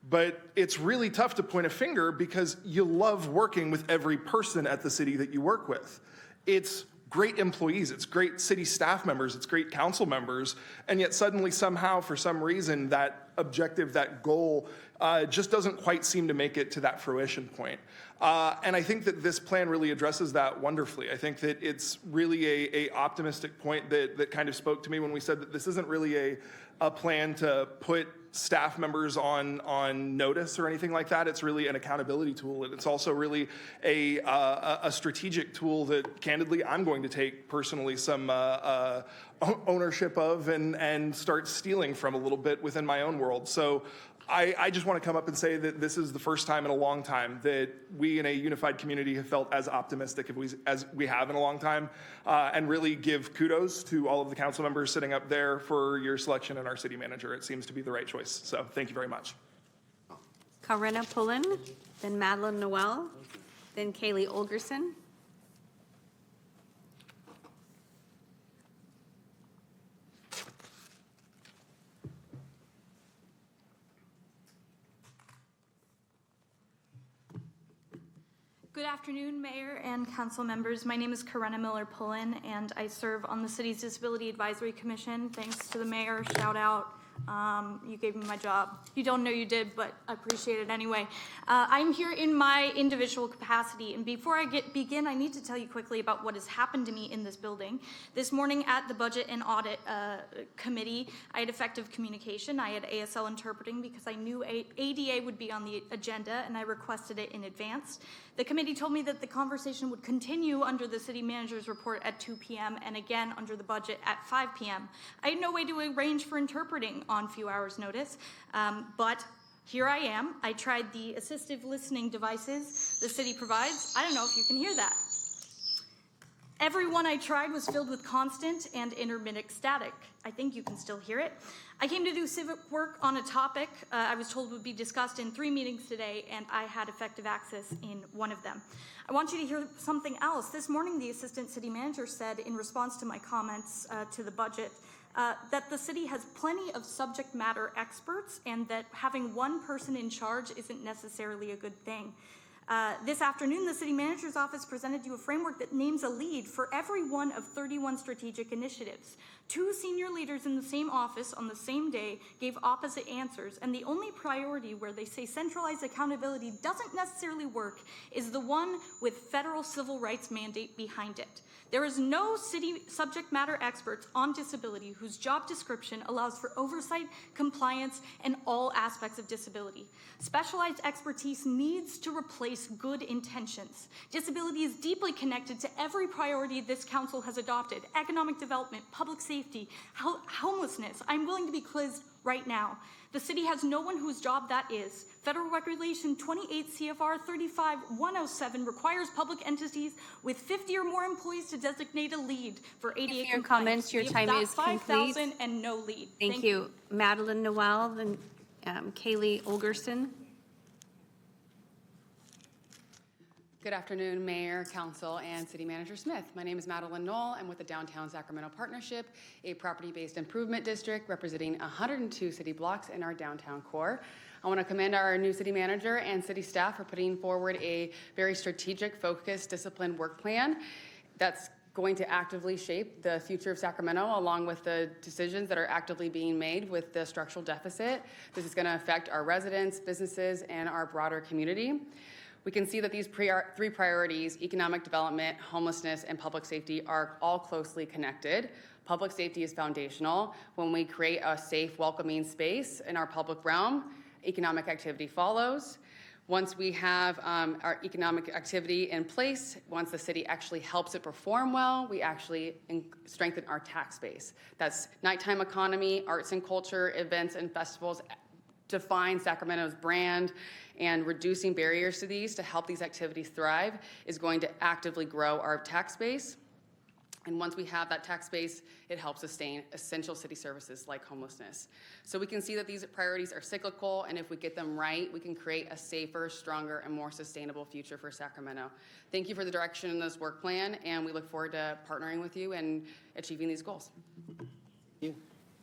But it's really tough to point a finger because you love working with every person at the city that you work with. It's great employees, it's great city staff members, it's great council members, and yet suddenly somehow, for some reason, that objective, that goal just doesn't quite seem to make it to that fruition point. And I think that this plan really addresses that wonderfully. I think that it's really a optimistic point that kind of spoke to me when we said that this isn't really a plan to put staff members on notice or anything like that. It's really an accountability tool, and it's also really a strategic tool that, candidly, I'm going to take personally some ownership of and start stealing from a little bit within my own world. So I just want to come up and say that this is the first time in a long time that we in a unified community have felt as optimistic as we have in a long time, and really give kudos to all of the council members sitting up there for your selection and our city manager. It seems to be the right choice. So thank you very much. Corinna Pullen, then Madeline Noel, then Kaylee Olgerson. Good afternoon, Mayor and council members. My name is Corinna Miller-Pullen, and I serve on the city's Disability Advisory Commission. Thanks to the mayor, shout out. You gave me my job. You don't know you did, but I appreciate it anyway. I'm here in my individual capacity, and before I begin, I need to tell you quickly about what has happened to me in this building. This morning at the Budget and Audit Committee, I had effective communication. I had ASL interpreting because I knew ADA would be on the agenda, and I requested it in advance. The committee told me that the conversation would continue under the city manager's report at 2 p.m. and again under the budget at 5 p.m. I had no way to arrange for interpreting on few hours' notice, but here I am. I tried the assistive listening devices the city provides. I don't know if you can hear that. Every one I tried was filled with constant and intermittent static. I think you can still hear it. I came to do civic work on a topic I was told would be discussed in 3 meetings today, and I had effective access in one of them. I want you to hear something else. This morning, the assistant city manager said in response to my comments to the budget that the city has plenty of subject matter experts and that having one person in charge isn't necessarily a good thing. This afternoon, the city manager's office presented you a framework that names a lead for every one of 31 strategic initiatives. 2 senior leaders in the same office on the same day gave opposite answers, and the only priority where they say centralized accountability doesn't necessarily work is the one with federal civil rights mandate behind it. There is no city subject matter experts on disability whose job description allows for oversight, compliance, and all aspects of disability. Specialized expertise needs to replace good intentions. Disability is deeply connected to every priority this council has adopted: economic development, public safety, homelessness. I'm willing to be quizzed right now. The city has no one whose job that is. Federal Regulation 28 CFR 35107 requires public entities with 50 or more employees to designate a lead for ADA Your compliance. comments, your time is complete. 5,000 and no lead. Thank you. Madeline Noel, then Kaylee Olgerson. Good afternoon, Mayor, Council, and City Manager Smith. My name is Madeline Knoll. I'm with the Downtown Sacramento Partnership, a property-based improvement district representing 102 city blocks in our downtown core. I want to commend our new city manager and city staff for putting forward a very strategic, focused, disciplined work plan that's going to actively shape the future of Sacramento, along with the decisions that are actively being made with the structural deficit. This is going to affect our residents, businesses, and our broader community. We can see that these 3 priorities, economic development, homelessness, and public safety, are all closely connected. Public safety is foundational. When we create a safe, welcoming space in our public realm, economic activity follows. Once we have our economic activity in place, once the city actually helps it perform well, we actually strengthen our tax base. That's nighttime economy, arts and culture, events and festivals, define Sacramento's brand, and reducing barriers to these to help these activities thrive is going to actively grow our tax base. And once we have that tax base, it helps sustain essential city services like homelessness. So we can see that these priorities are cyclical, and if we get them right, we can create a safer, stronger, and more sustainable future for Sacramento. Thank you for the direction in this work plan, and we look forward to partnering with you and achieving these goals. Thank you.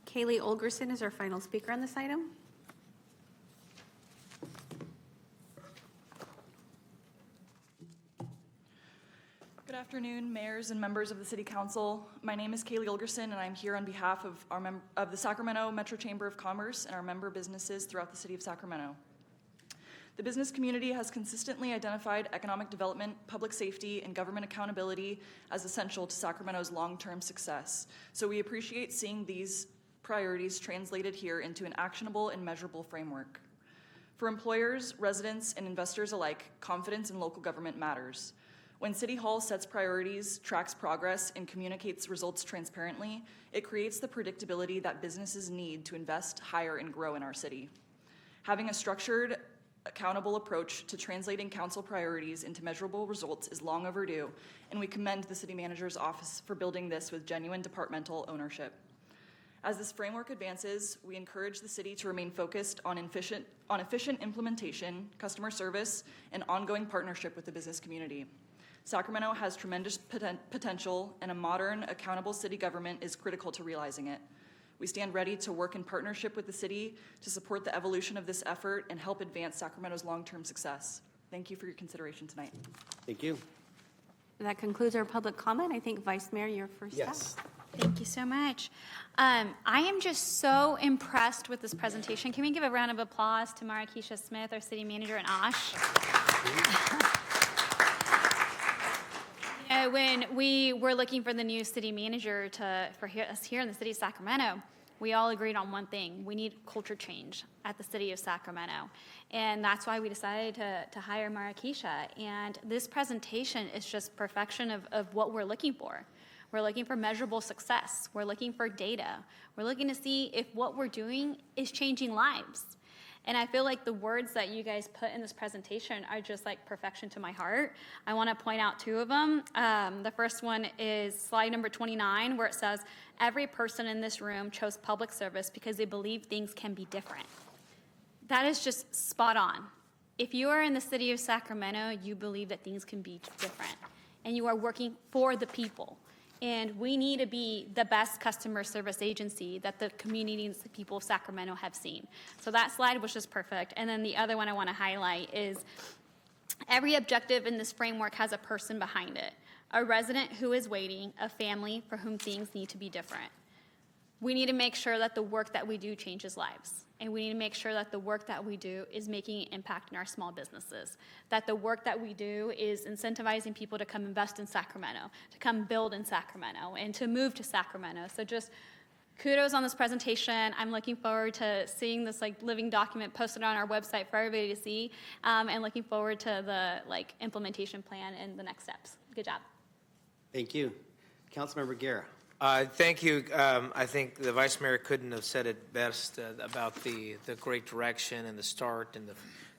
Kaylee Olgerson is our final speaker on this item. Good afternoon, mayors and members of the City Council. My name is Kaylee Olgerson, and I'm here on behalf of the Sacramento Metro Chamber of Commerce and our member businesses throughout the city of Sacramento. The business community has consistently identified economic development, public safety, and government accountability as essential to Sacramento's long-term success. So we appreciate seeing these priorities translated here into an actionable and measurable framework. For employers, residents, and investors alike, confidence in local government matters. When City Hall sets priorities, tracks progress, and communicates results transparently, it creates the predictability that businesses need to invest, hire, and grow in our city. Having a structured, accountable approach to translating council priorities into measurable results is long overdue, and we commend the City Manager's Office for building this with genuine departmental ownership. As this framework advances, we encourage the city to remain focused on efficient implementation, customer service, and ongoing partnership with the business community. Sacramento has tremendous potential, and a modern, accountable city government is critical to realizing it. We stand ready to work in partnership with the city to support the evolution of this effort and help advance Sacramento's long-term success. Thank you for your consideration tonight. Thank you. That concludes our public comment. I think Vice Mayor, you're first up. Yes. Thank you so much. I am just so impressed with this presentation. Can we give a round of applause to Mara-Keisha Smith, our city manager, and Ash? When we were looking for the new city manager for us here in the city of Sacramento, we all agreed on one thing. We need culture change at the city of Sacramento. And that's why we decided to hire Mara-Keisha. And this presentation is just perfection of what we're looking for. We're looking for measurable success. We're looking for data. We're looking to see if what we're doing is changing lives. And I feel like the words that you guys put in this presentation are just like perfection to my heart. I want to point out two of them. The first one is slide number 29, where it says, every person in this room chose public service because they believe things can be different. That is just spot on. If you are in the city of Sacramento, you believe that things can be different, and you are working for the people. And we need to be the best customer service agency that the community and the people of Sacramento have seen. So that slide was just perfect. And then the other one I want to highlight is every objective in this framework has a person behind it, a resident who is waiting, a family for whom things need to be different. We need to make sure that the work that we do changes lives. And we need to make sure that the work that we do is making an impact in our small businesses, that the work that we do is incentivizing people to come invest in Sacramento, to come build in Sacramento, and to move to Sacramento. So just kudos on this presentation. I'm looking forward to seeing this living document posted on our website for everybody to see, and looking forward to the implementation plan and the next steps. Good job. Thank you. Councilmember Guerra. Thank you. I think the Vice Mayor couldn't have said it best about the great direction and the start and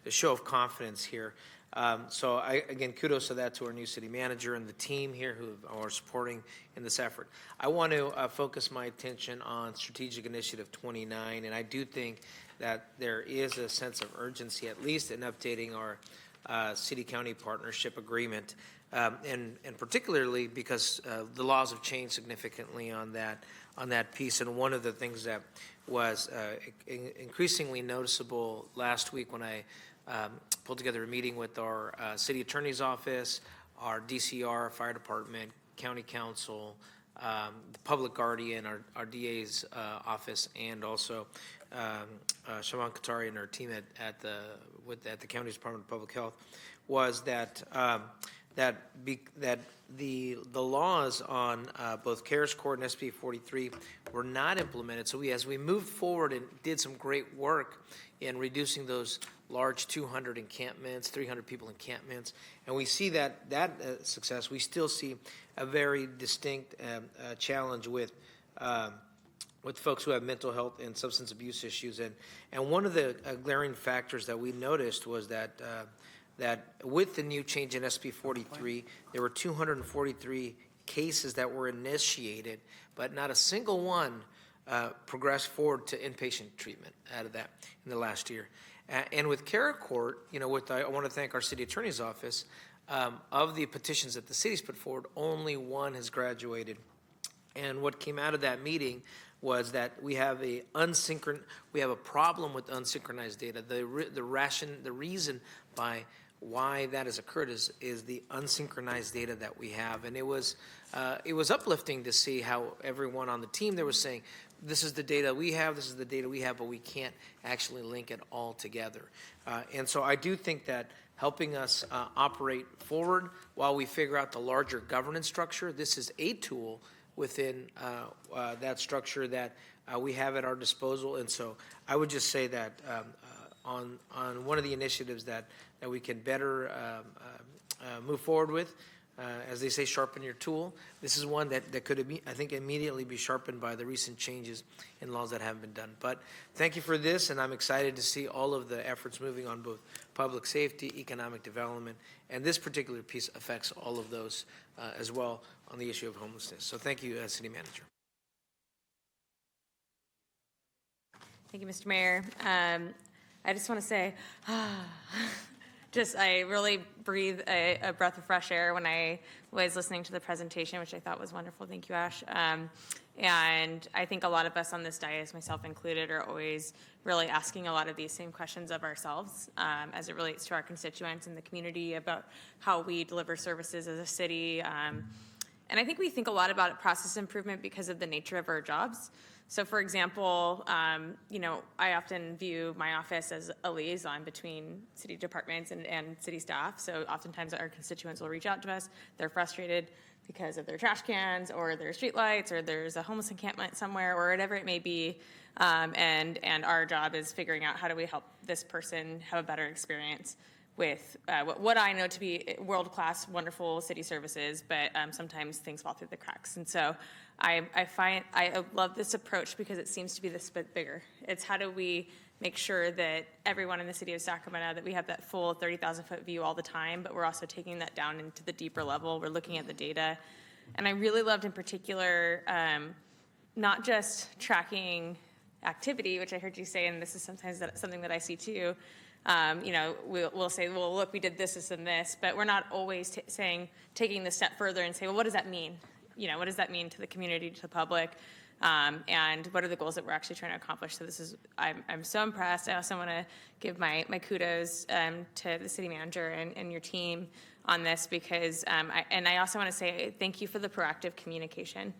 the show of confidence here. So again, kudos to that, to our new city manager and the team here who are supporting in this effort. I want to focus my attention on Strategic Initiative 29, and I do think that there is a sense of urgency, at least in updating our city-county partnership agreement. And particularly because the laws have changed significantly on that piece. And one of the things that was increasingly noticeable last week when I pulled together a meeting with our city attorney's office, our DCR, fire department, county council, the public guardian, our DA's office, and also Shaman Qatari and our team at the county's Department of Public Health, was that the laws on both CARES Court and SB 43 were not implemented. So as we moved forward and did some great work in reducing those large 200 encampments, 300 people encampments, and we see that success, we still see a very distinct challenge with folks who have mental health and substance abuse issues. And one of the glaring factors that we noticed was that with the new change in SB 43, there were 243 cases that were initiated, but not a single one progressed forward to inpatient treatment out of that in the last year. And with CARES Court, I want to thank our city attorney's office. Of the petitions that the city's put forward, only one has graduated. And what came out of that meeting was that we have a problem with unsynchronized data. The reason by why that has occurred is the unsynchronized data that we have. And it was uplifting to see how everyone on the team there was saying, this is the data we have, this is the data we have, but we can't actually link it all together. And so I do think that helping us operate forward while we figure out the larger governance structure, this is a tool within that structure that we have at our disposal. And so I would just say that on one of the initiatives that we can better move forward with, as they say, sharpen your tool. This is one that could, I think, immediately be sharpened by the recent changes in laws that have been done. But thank you for this, and I'm excited to see all of the efforts moving on both public safety, economic development, and this particular piece affects all of those as well on the issue of homelessness. So thank you, City Manager. Thank you, Mr. Mayor. I just want to say, I really breathed a breath of fresh air when I was listening to the presentation, which I thought was wonderful. Thank you, Ash. And I think a lot of us on this dais, myself included, are always really asking a lot of these same questions of ourselves as it relates to our constituents and the community about how we deliver services as a city. And I think we think a lot about process improvement because of the nature of our jobs. So for example, I often view my office as a liaison between city departments and city staff. So oftentimes our constituents will reach out to us. They're frustrated because of their trash cans or their streetlights or there's a homeless encampment somewhere or whatever it may be. And our job is figuring out how do we help this person have a better experience with what I know to be world-class, wonderful city services, but sometimes things fall through the cracks. And so I love this approach because it seems to be this bit bigger. It's how do we make sure that everyone in the city of Sacramento, that we have that full 30,000-foot view all the time, but we're also taking that down into the deeper level. We're looking at the data. And I really loved in particular not just tracking activity, which I heard you say, and this is sometimes something that I see too. We'll say, well, look, we did this, and this, but we're not always taking the step further and say, well, what does that mean? What does that mean to the community, to the public? And what are the goals that we're actually trying to accomplish? So I'm so impressed. I also want to give my kudos to the city manager and your team on this because, I also want to say thank you for the proactive communication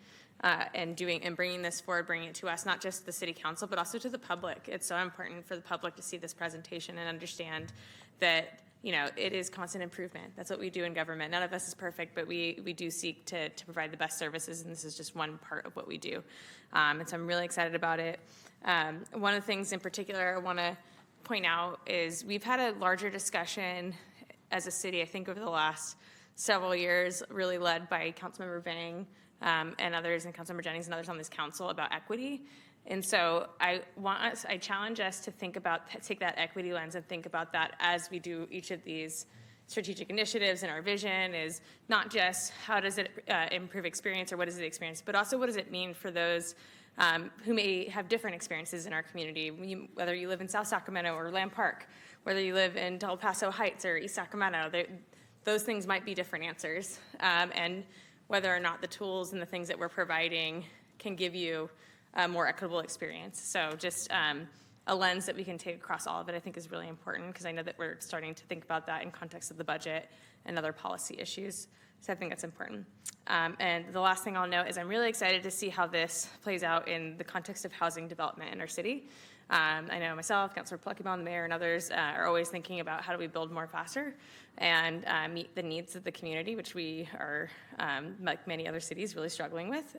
and bringing this forward, bringing it to us, not just the city council, but also to the public. It's so important for the public to see this presentation and understand that it is constant improvement. That's what we do in government. None of us is perfect, but we do seek to provide the best services, and this is just one part of what we do. And so I'm really excited about it. One of the things in particular I want to point out is we've had a larger discussion as a city, I think over the last several years, really led by Councilmember Vang and others, and Councilmember Jennings and others on this council about equity. And so I challenge us to take that equity lens and think about that as we do each of these strategic initiatives. And our vision is not just how does it improve experience or what is the experience, but also what does it mean for those who may have different experiences in our community, whether you live in South Sacramento or Land Park, whether you live in Del Paso Heights or East Sacramento, those things might be different answers. And whether or not the tools and the things that we're providing can give you a more equitable experience. So just a lens that we can take across all of it, I think is really important because I know that we're starting to think about that in context of the budget and other policy issues. So I think that's important. And the last thing I'll note is I'm really excited to see how this plays out in the context of housing development in our city. I know myself, Councilor Pluckybaum, the mayor, and others are always thinking about how do we build more faster and meet the needs of the community, which we are, like many other cities, really struggling with.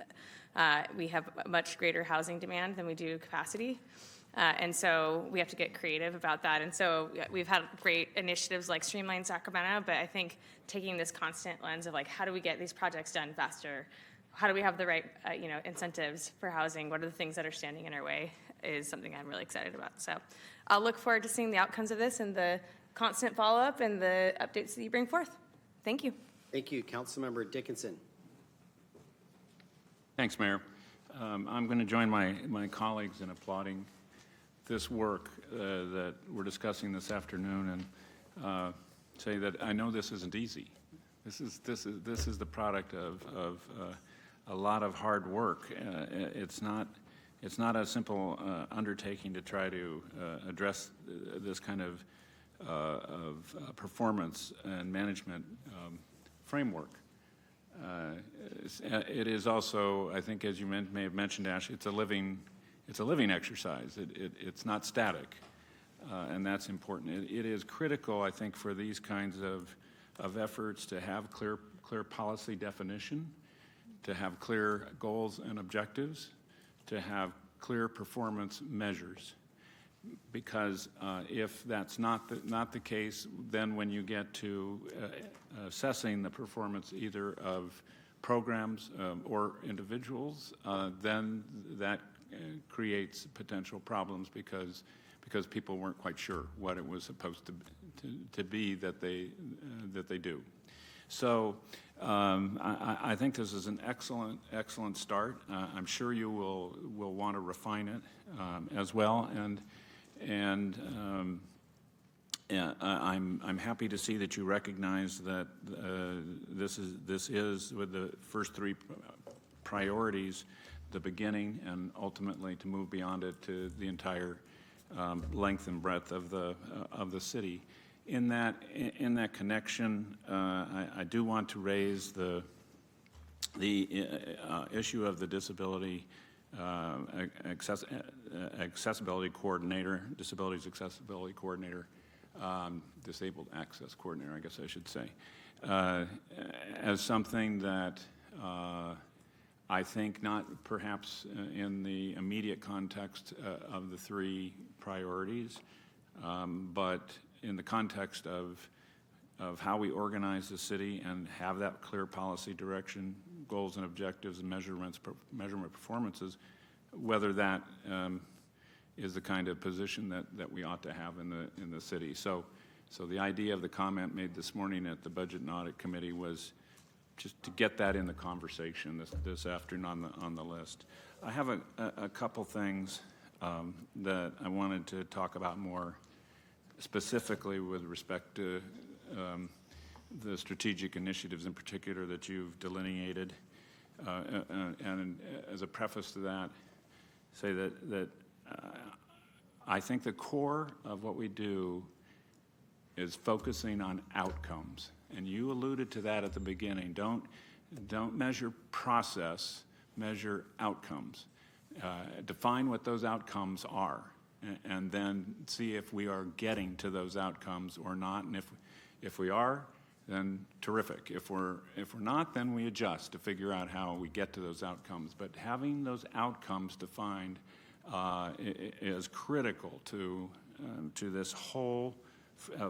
We have much greater housing demand than we do capacity. And so we have to get creative about that. And so we've had great initiatives like Streamline Sacramento, but I think taking this constant lens of like, how do we get these projects done faster? How do we have the right, incentives for housing? What are the things that are standing in our way is something I'm really excited about. So I'll look forward to seeing the outcomes of this and the constant follow-up and the updates that you bring forth. Thank you. Thank you. Councilmember Dickinson. Thanks, Mayor. I'm going to join my colleagues in applauding this work that we're discussing this afternoon and say that I know this isn't easy. This is the product of a lot of hard work. It's not a simple undertaking to try to address this kind of performance and management framework. It is also, I think, as you may have mentioned, Ash, it's a living it's a living exercise. It's not static, and that's important. It is critical, I think, for these kinds of efforts to have clear policy definition, to have clear goals and objectives, to have clear performance measures. Because if that's not the case, then when you get to assessing the performance either of programs or individuals, then that creates potential problems because people weren't quite sure what it was supposed to be that they do. So I think this is an excellent start. I'm sure you will want to refine it as well, and I'm happy to see that you recognize that this is with the first three priorities, the beginning, and ultimately to move beyond it to the entire length and breadth of the city. In that connection, I do want to raise the issue of the disability accessibility coordinator, disabilities accessibility coordinator, disabled access coordinator, I guess I should say, as something that I think not perhaps in the immediate context of the three priorities, but in the context of how we organize the city and have that clear policy direction, goals and objectives and measurement performances, whether that is the kind of position that we ought to have in the city. So the idea of the comment made this morning at the Budget and Audit Committee was just to get that in the conversation this afternoon on the list. I have a couple things that I wanted to talk about more specifically with respect to the strategic initiatives in particular that you've delineated. And as a preface to that, say that I think the core of what we do is focusing on outcomes. And you alluded to that at the beginning. Don't measure process, measure outcomes. Define what those outcomes are, and then see if we are getting to those outcomes or not. And if we are, then terrific. If we're not, then we adjust to figure out how we get to those outcomes. But having those outcomes defined is critical to this whole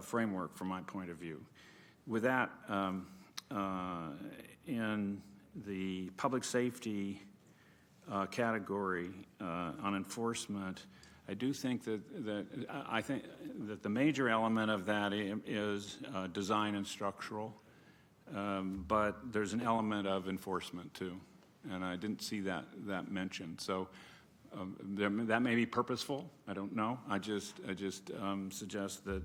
framework from my point of view. With that, in the public safety category on enforcement, I do think that the major element of that is design and structural, but there's an element of enforcement too, and I didn't see that mentioned. So that may be purposeful. I don't know. I just suggest that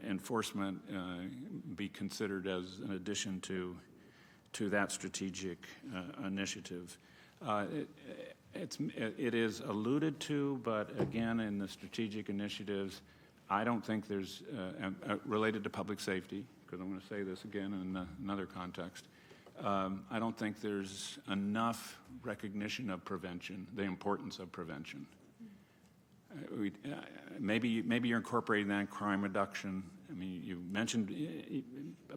enforcement be considered as an addition to that strategic initiative. It is alluded to, but again, in the strategic initiatives, I don't think there's, related to public safety, because I'm going to say this again in another context, I don't think there's enough recognition of prevention, the importance of prevention. Maybe you're incorporating that in crime reduction. I mean, you mentioned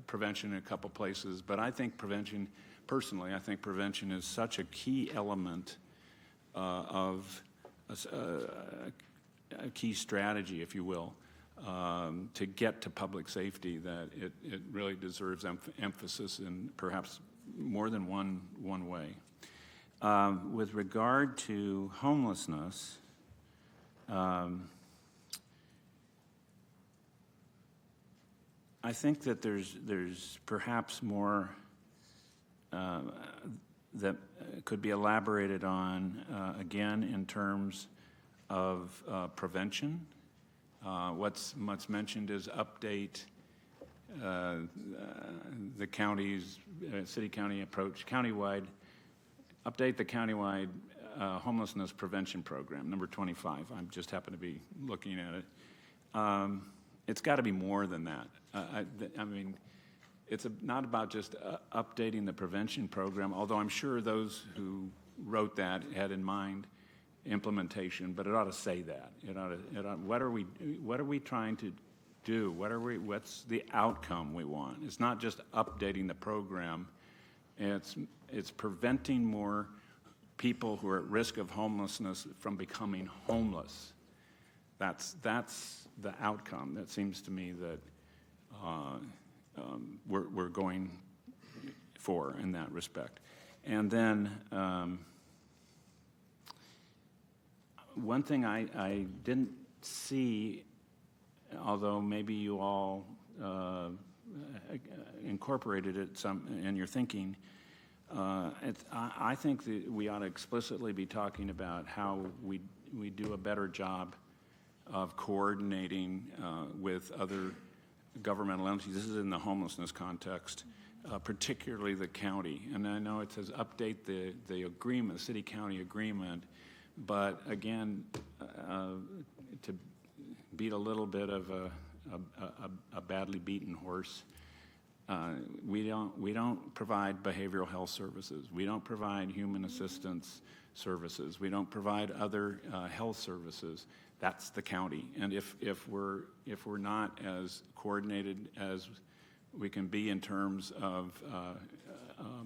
prevention in a couple places, but I think prevention, personally, I think prevention is such a key element of a key strategy, if you will, to get to public safety, that it really deserves emphasis in perhaps more than one way. With regard to homelessness, I think that there's perhaps more that could be elaborated on, again, in terms of prevention. What's mentioned is update the county's, city-county approach, countywide, update the countywide homelessness prevention program, number 25. I just happen to be looking at it. It's got to be more than that. I mean, it's not about just updating the prevention program, although I'm sure those who wrote that had in mind implementation, but it ought to say that. What are we trying to do? What's the outcome we want? It's not just updating the program. It's preventing more people who are at risk of homelessness from becoming homeless. That's the outcome that seems to me that we're going for in that respect. And then one thing I didn't see, although maybe you all incorporated it some in your thinking, I think that we ought to explicitly be talking about how we do a better job of coordinating with other governmental entities. This is in the homelessness context, particularly the county. And I know it says update the agreement, the city-county agreement, but again, to beat a little bit of a badly beaten horse, we don't provide behavioral health services. We don't provide human assistance services. We don't provide other health services. That's the county. And if we're not as coordinated as we can be in terms of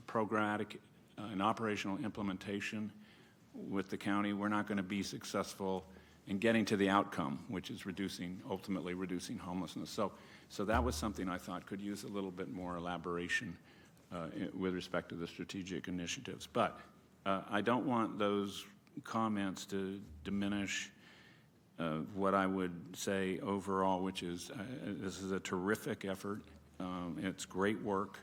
programmatic and operational implementation with the county, we're not going to be successful in getting to the outcome, which is ultimately reducing homelessness. So that was something I thought could use a little bit more elaboration with respect to the strategic initiatives. But I don't want those comments to diminish what I would say overall, which is this is a terrific effort. It's great work.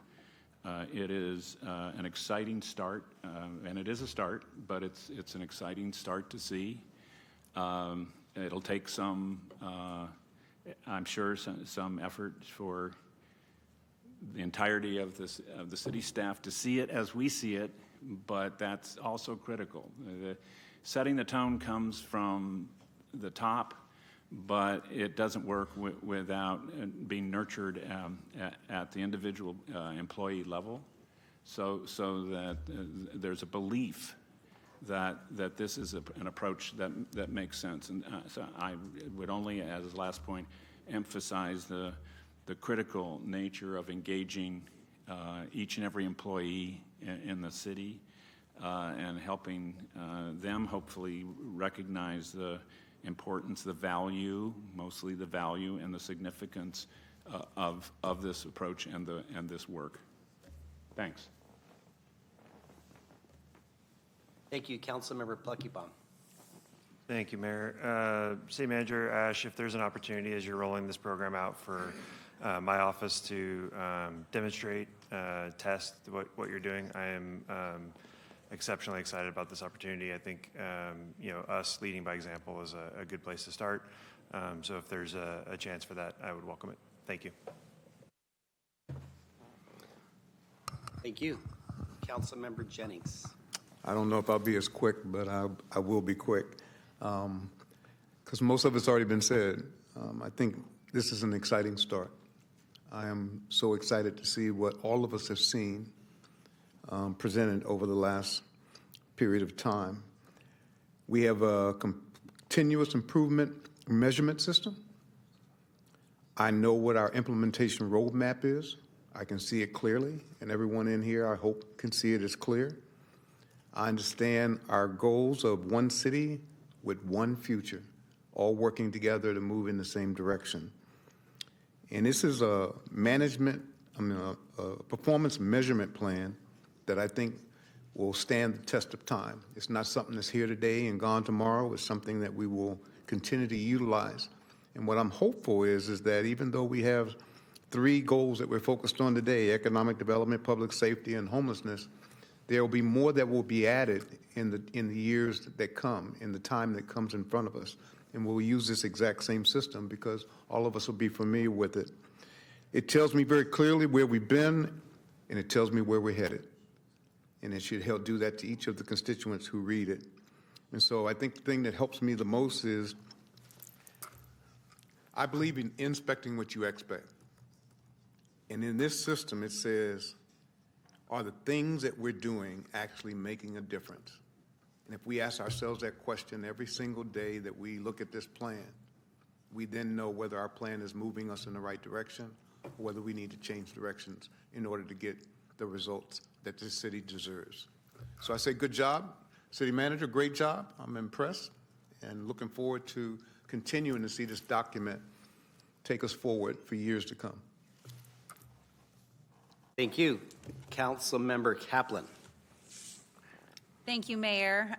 It is an exciting start, and it is a start, but it's an exciting start to see. It'll take some, I'm sure, some effort for the entirety of the city staff to see it as we see it, but that's also critical. Setting the tone comes from the top, but it doesn't work without being nurtured at the individual employee level, so that there's a belief that this is an approach that makes sense. And so I would only, as a last point, emphasize the critical nature of engaging each and every employee in the city and helping them hopefully recognize the importance, the value, mostly the value and the significance of this approach and this work. Thanks. Thank you. Councilmember Pluckybaum. Thank you, Mayor. City Manager Ash, if there's an opportunity as you're rolling this program out for my office to demonstrate, test what you're doing, I am exceptionally excited about this opportunity. I think us leading by example is a good place to start. So if there's a chance for that, I would welcome it. Thank you. Thank you. Councilmember Jennings. I don't know if I'll be as quick, but I will be quick, because most of it's already been said. I think this is an exciting start. I am so excited to see what all of us have seen presented over the last period of time. We have a continuous improvement measurement system. I know what our implementation roadmap is. I can see it clearly, and everyone in here, I hope, can see it as clear. I understand our goals of one city with one future, all working together to move in the same direction. And this is a performance measurement plan that I think will stand the test of time. It's not something that's here today and gone tomorrow. It's something that we will continue to utilize. And what I'm hopeful is that even though we have 3 goals that we're focused on today, economic development, public safety, and homelessness, there will be more that will be added in the years that come, in the time that comes in front of us. And we'll use this exact same system because all of us will be familiar with it. It tells me very clearly where we've been, and it tells me where we're headed. And it should help do that to each of the constituents who read it. And so I think the thing that helps me the most is I believe in inspecting what you expect. And in this system, it says, are the things that we're doing actually making a difference? And if we ask ourselves that question every single day that we look at this plan, we then know whether our plan is moving us in the right direction or whether we need to change directions in order to get the results that this city deserves. So I say good job, City Manager, great job. I'm impressed and looking forward to continuing to see this document take us forward for years to come. Thank you. Councilmember Kaplan. Thank you, Mayor.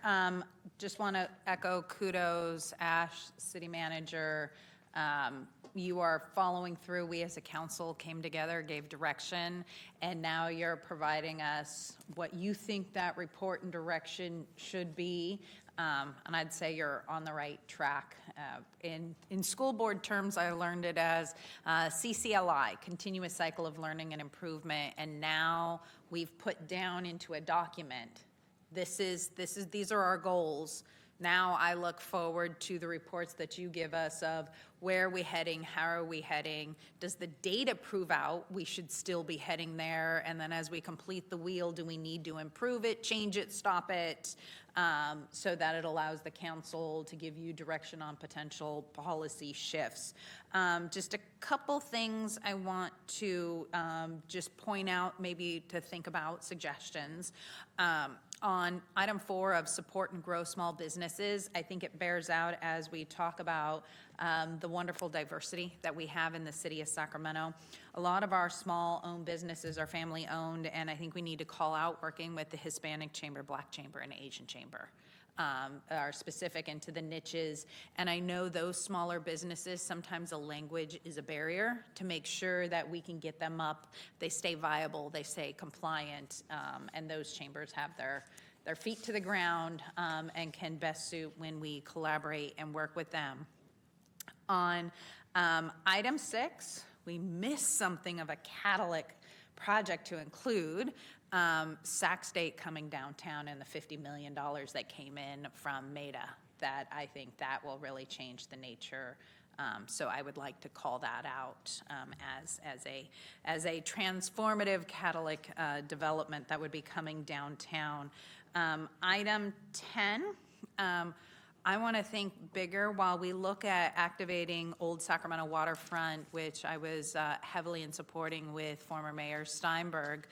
Just want to echo kudos, Ash, City Manager. You are following through. We as a council came together, gave direction, and now you're providing us what you think that report and direction should be. And I'd say you're on the right track. In school board terms, I learned it as CCLI, continuous cycle of learning and improvement, and now we've put down into a document. These are our goals. Now I look forward to the reports that you give us of where are we heading, how are we heading, does the data prove out we should still be heading there, and then as we complete the wheel, do we need to improve it, change it, stop it, so that it allows the council to give you direction on potential policy shifts. Just a couple things I want to just point out, maybe to think about, suggestions. On item 4 of support and grow small businesses, I think it bears out as we talk about the wonderful diversity that we have in the city of Sacramento. A lot of our small-owned businesses are family-owned, and I think we need to call out working with the Hispanic Chamber, Black Chamber, and Asian Chamber. Are specific into the niches. And I know those smaller businesses, sometimes the language is a barrier to make sure that we can get them up, they stay viable, they stay compliant, and those chambers have their feet to the ground and can best suit when we collaborate and work with them. On item 6, we missed something of a catalytic project to include. Sac State coming downtown and the $50 million that came in from MEDA, that I think that will really change the nature. So I would like to call that out as a transformative catalytic development that would be coming downtown. Item 10, I want to think bigger while we look at activating Old Sacramento Waterfront, which I was heavily in supporting with former Mayor Steinberg.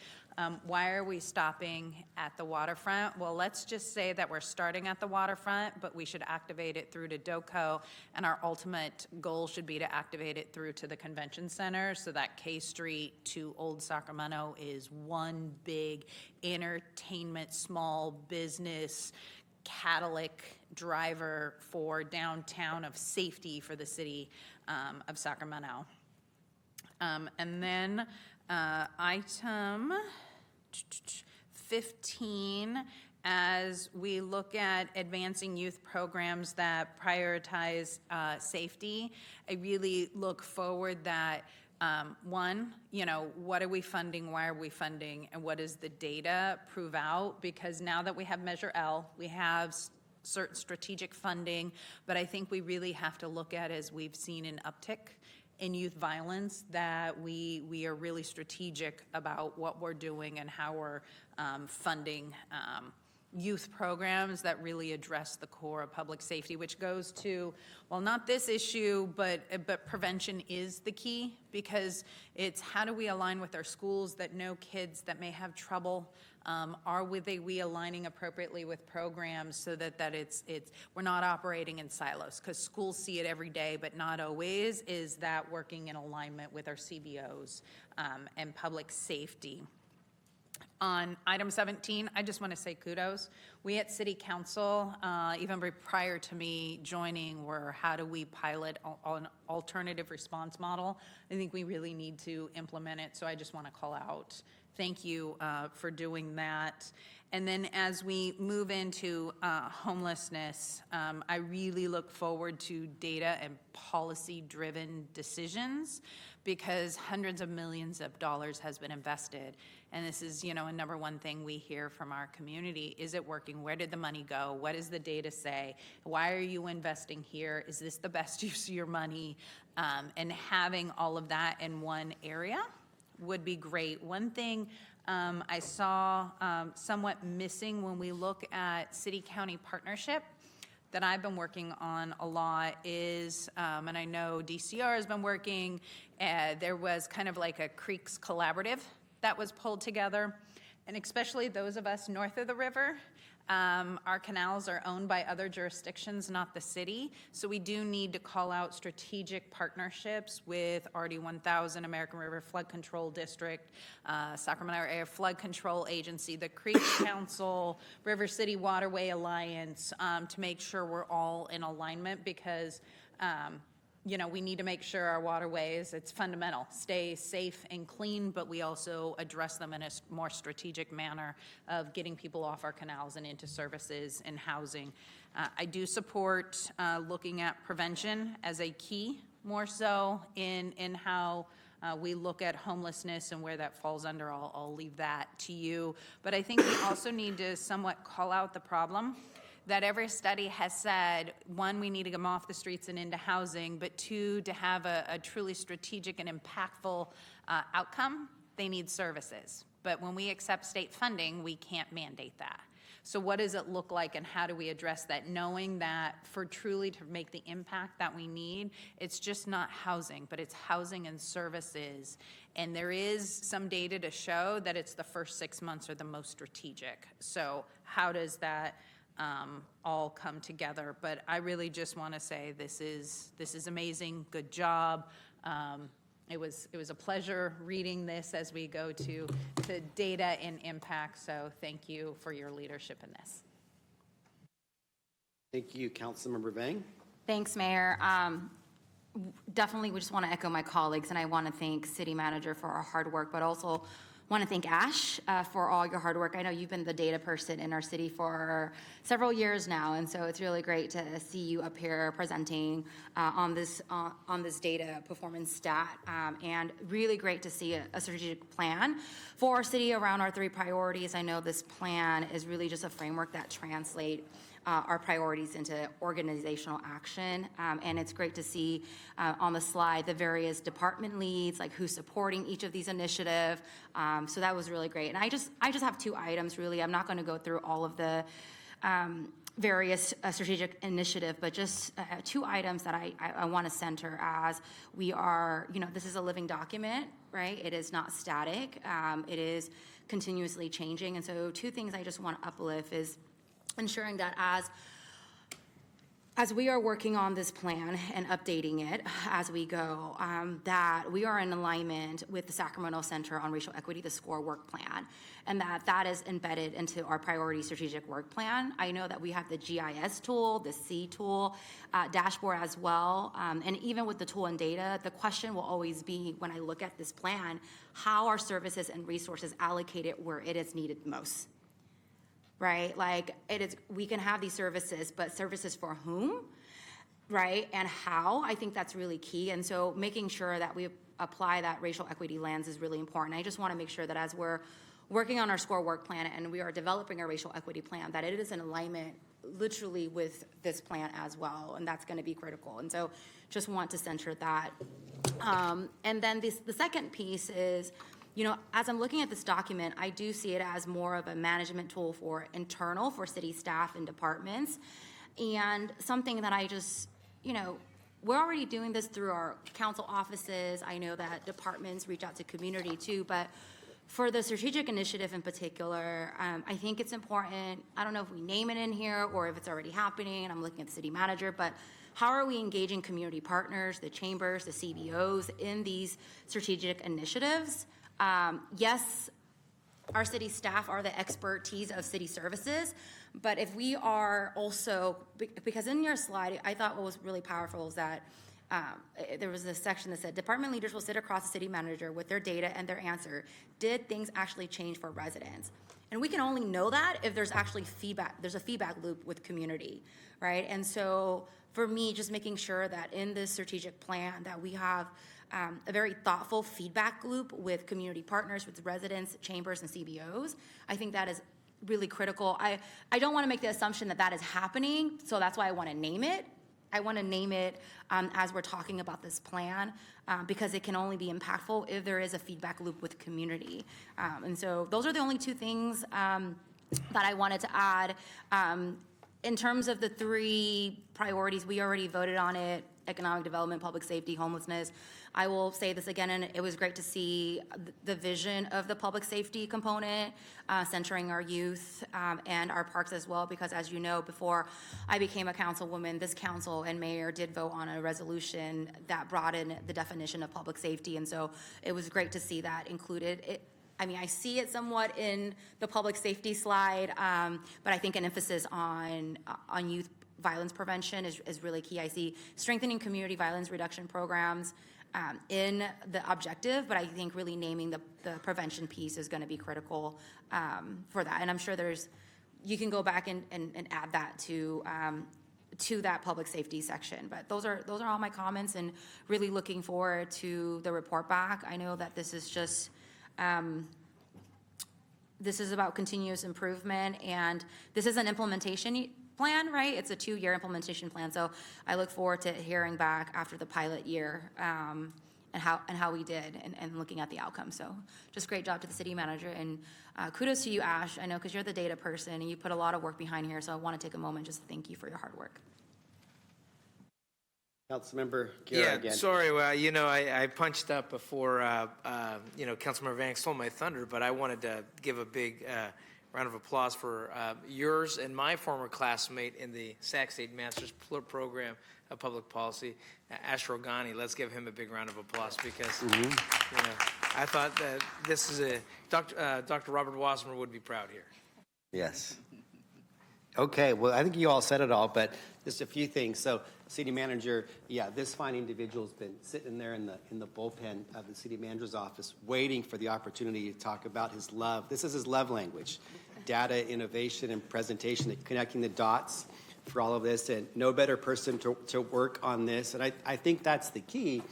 Why are we stopping at the waterfront? Well, let's just say that we're starting at the waterfront, but we should activate it through to DOCO, and our ultimate goal should be to activate it through to the convention center so that K Street to Old Sacramento is one big entertainment, small business, catalytic driver for downtown of safety for the city of Sacramento. And then item 15, as we look at advancing youth programs that prioritize safety, I really look forward that one, what are we funding, why are we funding, and what does the data prove out? Because now that we have Measure L, we have certain strategic funding, but I think we really have to look at, as we've seen an uptick in youth violence, that we are really strategic about what we're doing and how we're funding youth programs that really address the core of public safety, which goes to, well, not this issue, but prevention is the key, because it's how do we align with our schools that know kids that may have trouble? Are we aligning appropriately with programs so that it's we're not operating in silos? Because schools see it every day, but not always. Is that working in alignment with our CBOs and public safety? On item 17, I just want to say kudos. We at City Council, even prior to me joining, were how do we pilot an alternative response model? I think we really need to implement it, so I just want to call out thank you for doing that. And then as we move into homelessness, I really look forward to data and policy-driven decisions, because hundreds of millions of dollars has been invested. And this is, a number one thing we hear from our community. Is it working? Where did the money go? What does the data say? Why are you investing here? Is this the best use of your money? And having all of that in one area would be great. One thing I saw somewhat missing when we look at city-county partnership that I've been working on a lot is, and I know DCR has been working, there was kind of like a Creeks Collaborative that was pulled together, and especially those of us north of the river, our canals are owned by other jurisdictions, not the city, so we do need to call out strategic partnerships with RD 1000, American River Flood Control District, Sacramento Area Flood Control Agency, the Creeks Council, River City Waterway Alliance, to make sure we're all in alignment because you know, we need to make sure our waterways, it's fundamental, stay safe and clean, but we also address them in a more strategic manner of getting people off our canals and into services and housing. I do support looking at prevention as a key, more so in how we look at homelessness and where that falls under. I'll leave that to you. But I think we also need to somewhat call out the problem that every study has said, one, we need to get them off the streets and into housing, but two, to have a truly strategic and impactful outcome, they need services. But when we accept state funding, we can't mandate that. So what does it look like and how do we address that, knowing that for truly to make the impact that we need, it's just not housing, but it's housing and services. And there is some data to show that it's the first 6 months are the most strategic. So how does that all come together? But I really just want to say this is amazing. Good job. It was a pleasure reading this as we go to data and impact. So thank you for your leadership in this. Thank you, Councilmember Vang. Thanks, Mayor. Definitely, we just want to echo my colleagues, and I want to thank City Manager for our hard work, but also want to thank Ash for all your hard work. I know you've been the data person in our city for several years now, and so it's really great to see you up here presenting on this data performance stat, and really great to see a strategic plan for our city around our 3 priorities. I know this plan is really just a framework that translate our priorities into organizational action, and it's great to see on the slide the various department leads, like who's supporting each of these initiatives. So that was really great. And I just have 2 items really. I'm not going to go through all of the various strategic initiative, but just 2 items that I want to center as we are, you know, this is a living document, right? It is not static. It is continuously changing. And so 2 things I just want to uplift is ensuring that as we are working on this plan and updating it as we go, that we are in alignment with the Sacramento Center on Racial Equity, the SCORE work plan, and that is embedded into our priority strategic work plan. I know that we have the GIS tool, the C tool, dashboard as well, and even with the tool and data, the question will always be, when I look at this plan, how are services and resources allocated where it is needed most? Right? Like we can have these services, but services for whom, right? And how, I think that's really key. And so making sure that we apply that racial equity lens is really important. I just want to make sure that as we're working on our SCORE work plan and we are developing a racial equity plan, that it is in alignment literally with this plan as well. And that's going to be critical. And so just want to center that. And then the second piece is, you know, as I'm looking at this document, I do see it as more of a management tool for city staff and departments. And something that I just, you know, we're already doing this through our council offices. I know that departments reach out to community too, but for the strategic initiative in particular, I think it's important. I don't know if we name it in here or if it's already happening. I'm looking at the city manager, but how are we engaging community partners, the chambers, the CBOs in these strategic initiatives? Yes, our city staff are the expertise of city services, but if we are also, because in your slide, I thought what was really powerful is that there was this section that said, department leaders will sit across the city manager with their data and their answer. Did things actually change for residents? And we can only know that if there's actually feedback, there's a feedback loop with community, right? And so for me, just making sure that in this strategic plan that we have a very thoughtful feedback loop with community partners, with residents, chambers, and CBOs. I think that is really critical. I don't want to make the assumption that that is happening, so that's why I want to name it. I want to name it as we're talking about this plan because it can only be impactful if there is a feedback loop with the community. And so those are the only two things that I wanted to add. In terms of the 3 priorities, we already voted on it: economic development, public safety, homelessness. I will say this again, and it was great to see the vision of the public safety component, centering our youth and our parks as well, because as you know, before I became a councilwoman, this council and mayor did vote on a resolution that brought in the definition of public safety, and so it was great to see that included. I see it somewhat in the public safety slide, but I think an emphasis on youth violence prevention is really key. I see strengthening community violence reduction programs in the objective, but I think really naming the prevention piece is going to be critical for that. And I'm sure you can go back and add that to that public safety section. But those are all my comments, and really looking forward to the report back. I know that this is just this is about continuous improvement, and this is an implementation plan, right? It's a 2-year implementation plan. So I look forward to hearing back after the pilot year and how we did and looking at the outcome. So just great job to the city manager, and kudos to you, Ash. I know because you're the data person and you put a lot of work behind here. So I want to take a moment just to thank you for your hard work. Councilmember Guerra again. Sorry, well, I punched up before, Councilmember Van stole my thunder, but I wanted to give a big round of applause for yours and my former classmate in the Sac State Master's Program of Public Policy, Ash Rogani. Let's give him a big round of applause because, I thought that this is Dr. Robert Wasserman would be proud here. Yes. Okay, well, I think you all said it all, but just a few things. So, city manager, this fine individual's been sitting there in the bullpen of the city manager's office waiting for the opportunity to talk about his love. This is his love language: data, innovation, and presentation, connecting the dots for all of this, and no better person to work on this. And I think that's the key,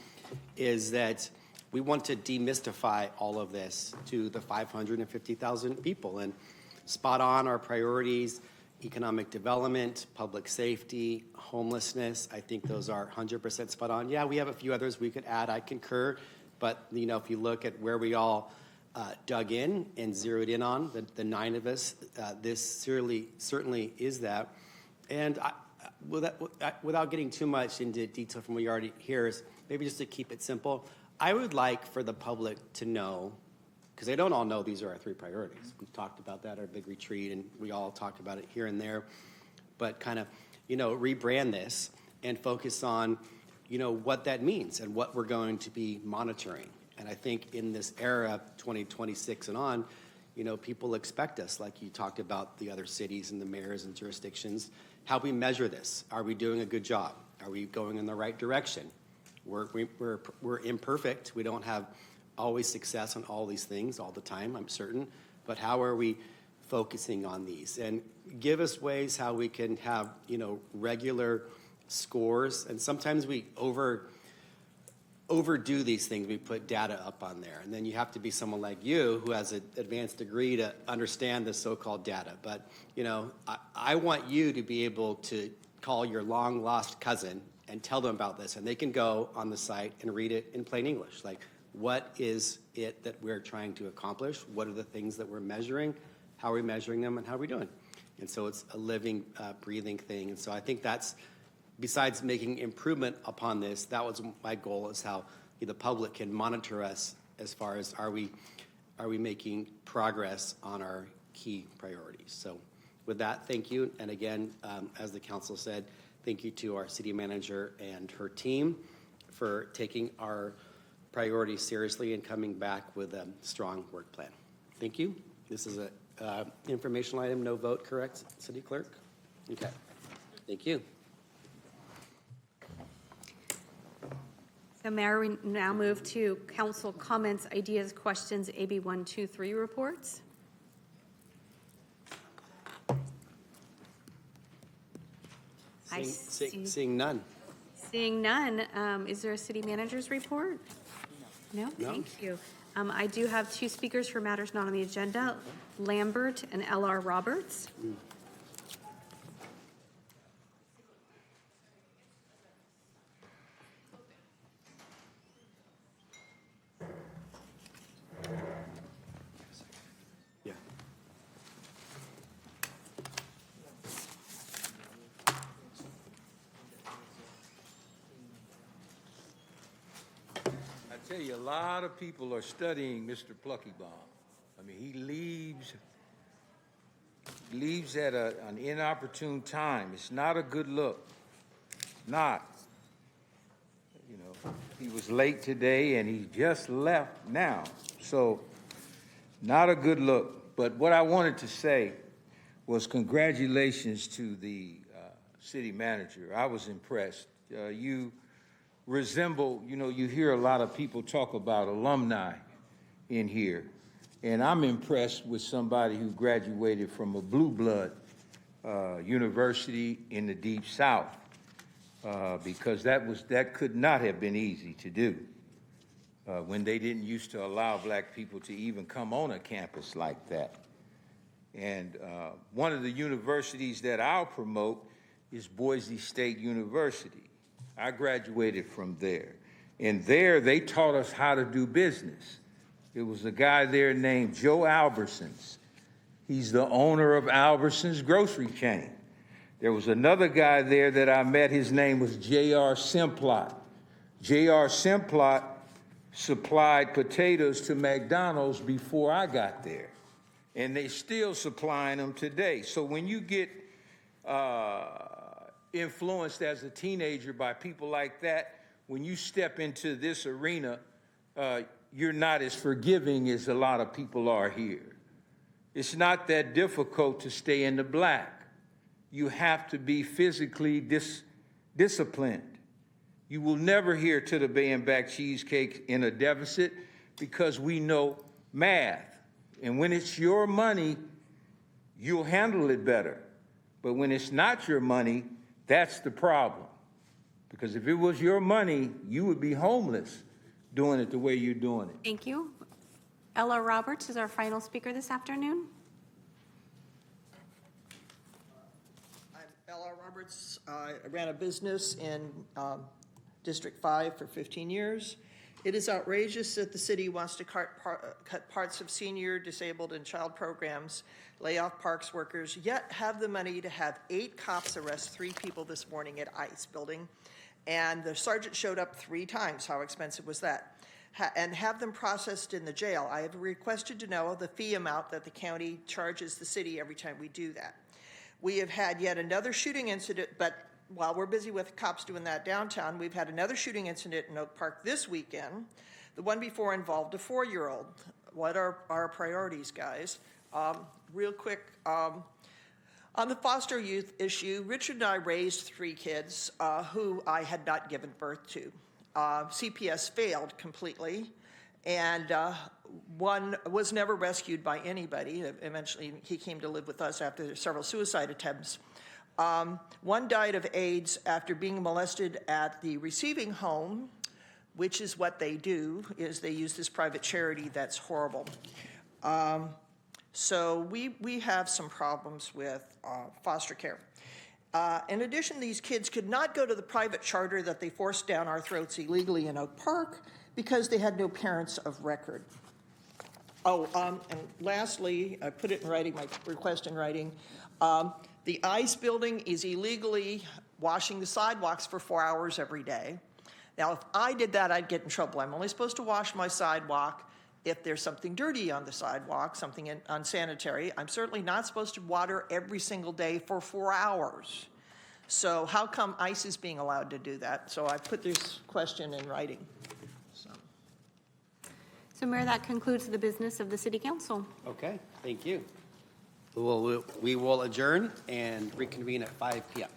is that we want to demystify all of this to the 550,000 people and spot on our priorities: economic development, public safety, homelessness. I think those are 100% spot on. Yeah, we have a few others we could add. I concur. But, if you look at where we all dug in and zeroed in on, the 9 of us, this certainly is that. And without getting too much into detail from what you already hear, is maybe just to keep it simple, I would like for the public to know, because they don't all know these are our 3 priorities. We've talked about that at our big retreat, and we all talked about it here and there. But kind of, rebrand this and focus on, what that means and what we're going to be monitoring. And I think in this era, 2026 and on, people expect us, like you talked about the other cities and the mayors and jurisdictions, how we measure this. Are we doing a good job? Are we going in the right direction? We're imperfect. We don't have always success on all these things all the time, I'm certain, but how are we focusing on these? And give us ways how we can have, regular scores. And sometimes we overdo these things. We put data up on there, and then you have to be someone like you who has an advanced degree to understand the so-called data. But, I want you to be able to call your long-lost cousin and tell them about this, and they can go on the site and read it in plain English. Like, what is it that we're trying to accomplish? What are the things that we're measuring? How are we measuring them, and how are we doing? And so it's a living, breathing thing. And so I think that's, besides making improvement upon this, that was my goal, is how the public can monitor us as far as are we making progress on our key priorities. So with that, thank you. And again, as the council said, thank you to our city manager and her team for taking our priorities seriously and coming back with a strong work plan. Thank you. This is a informational item, no vote, correct, City Clerk? Okay. Thank you. So Mayor, we now move to council comments, ideas, questions, AB 123 reports. Seeing none. Seeing none, is there a city manager's report? No, thank you. I do have 2 speakers for matters not on the agenda, Lambert and L.R. Roberts. tell you, a lot of people are studying Mr. Pluckybomb. I mean, he leaves at an inopportune time. It's not a good look. Not. You know, he was late today and he just left now. So, not a good look. But what I wanted to say was congratulations to the city manager. I was impressed. You resemble, you know, you hear a lot of people talk about alumni in here. And I'm impressed with somebody who graduated from a blue blood university in the Deep South, because that could not have been easy to do when they didn't used to allow black people to even come on a campus like that. And one of the universities that I'll promote is Boise State University. I graduated from there. And there they taught us how to do business. There was a guy there named Joe Albertsons. He's the owner of Albertsons grocery chain. There was another guy there that I met. His name was J.R. Simplot. J.R. Simplot supplied potatoes to McDonald's before I got there. And they still supplying them today. So when you get influenced as a teenager by people like that, when you step into this arena, you're not as forgiving as a lot of people are here. It's not that difficult to stay in the black. You have to be physically disciplined. You will never hear to the Bay and Back cheesecake in a deficit because we know math. And when it's your money, you'll handle it better. But when it's not your money, that's the problem. Because if it was your money, you would be homeless doing it the way you're doing it. Thank you. Ella Roberts is our final speaker this afternoon. I'm Ella Roberts. I ran a business in District 5 for 15 years. It is outrageous that the city wants to cut parts of senior, disabled, and child programs, lay off parks workers, yet have the money to have 8 cops arrest 3 people this morning at ICE building. And the sergeant showed up 3 times. How expensive was that? And have them processed in the jail. I have requested to know the fee amount that the county charges the city every time we do that. We have had yet another shooting incident, but while we're busy with cops doing that downtown, we've had another shooting incident in Oak Park this weekend. The one before involved a 4-year-old. What are our priorities, guys? Real quick, on the foster youth issue, Richard and I raised 3 kids who I had not given birth to. CPS failed completely, and one was never rescued by anybody. Eventually, he came to live with us after several suicide attempts. One died of AIDS after being molested at the receiving home, which is what they do, is they use this private charity that's horrible. So we have some problems with foster care. In addition, these kids could not go to the private charter that they forced down our throats illegally in Oak Park because they had no parents of record. Oh, and lastly, I put it in writing, my request in writing. The ICE building is illegally washing the sidewalks for 4 hours every day. Now, if I did that, I'd get in trouble. I'm only supposed to wash my sidewalk if there's something dirty on the sidewalk, something unsanitary. I'm certainly not supposed to water every single day for 4 hours. So how come ICE is being allowed to do that? So I put this question in writing. So Mayor, that concludes the business of the City Council. Okay, thank you. We will adjourn and reconvene at 5 p.m.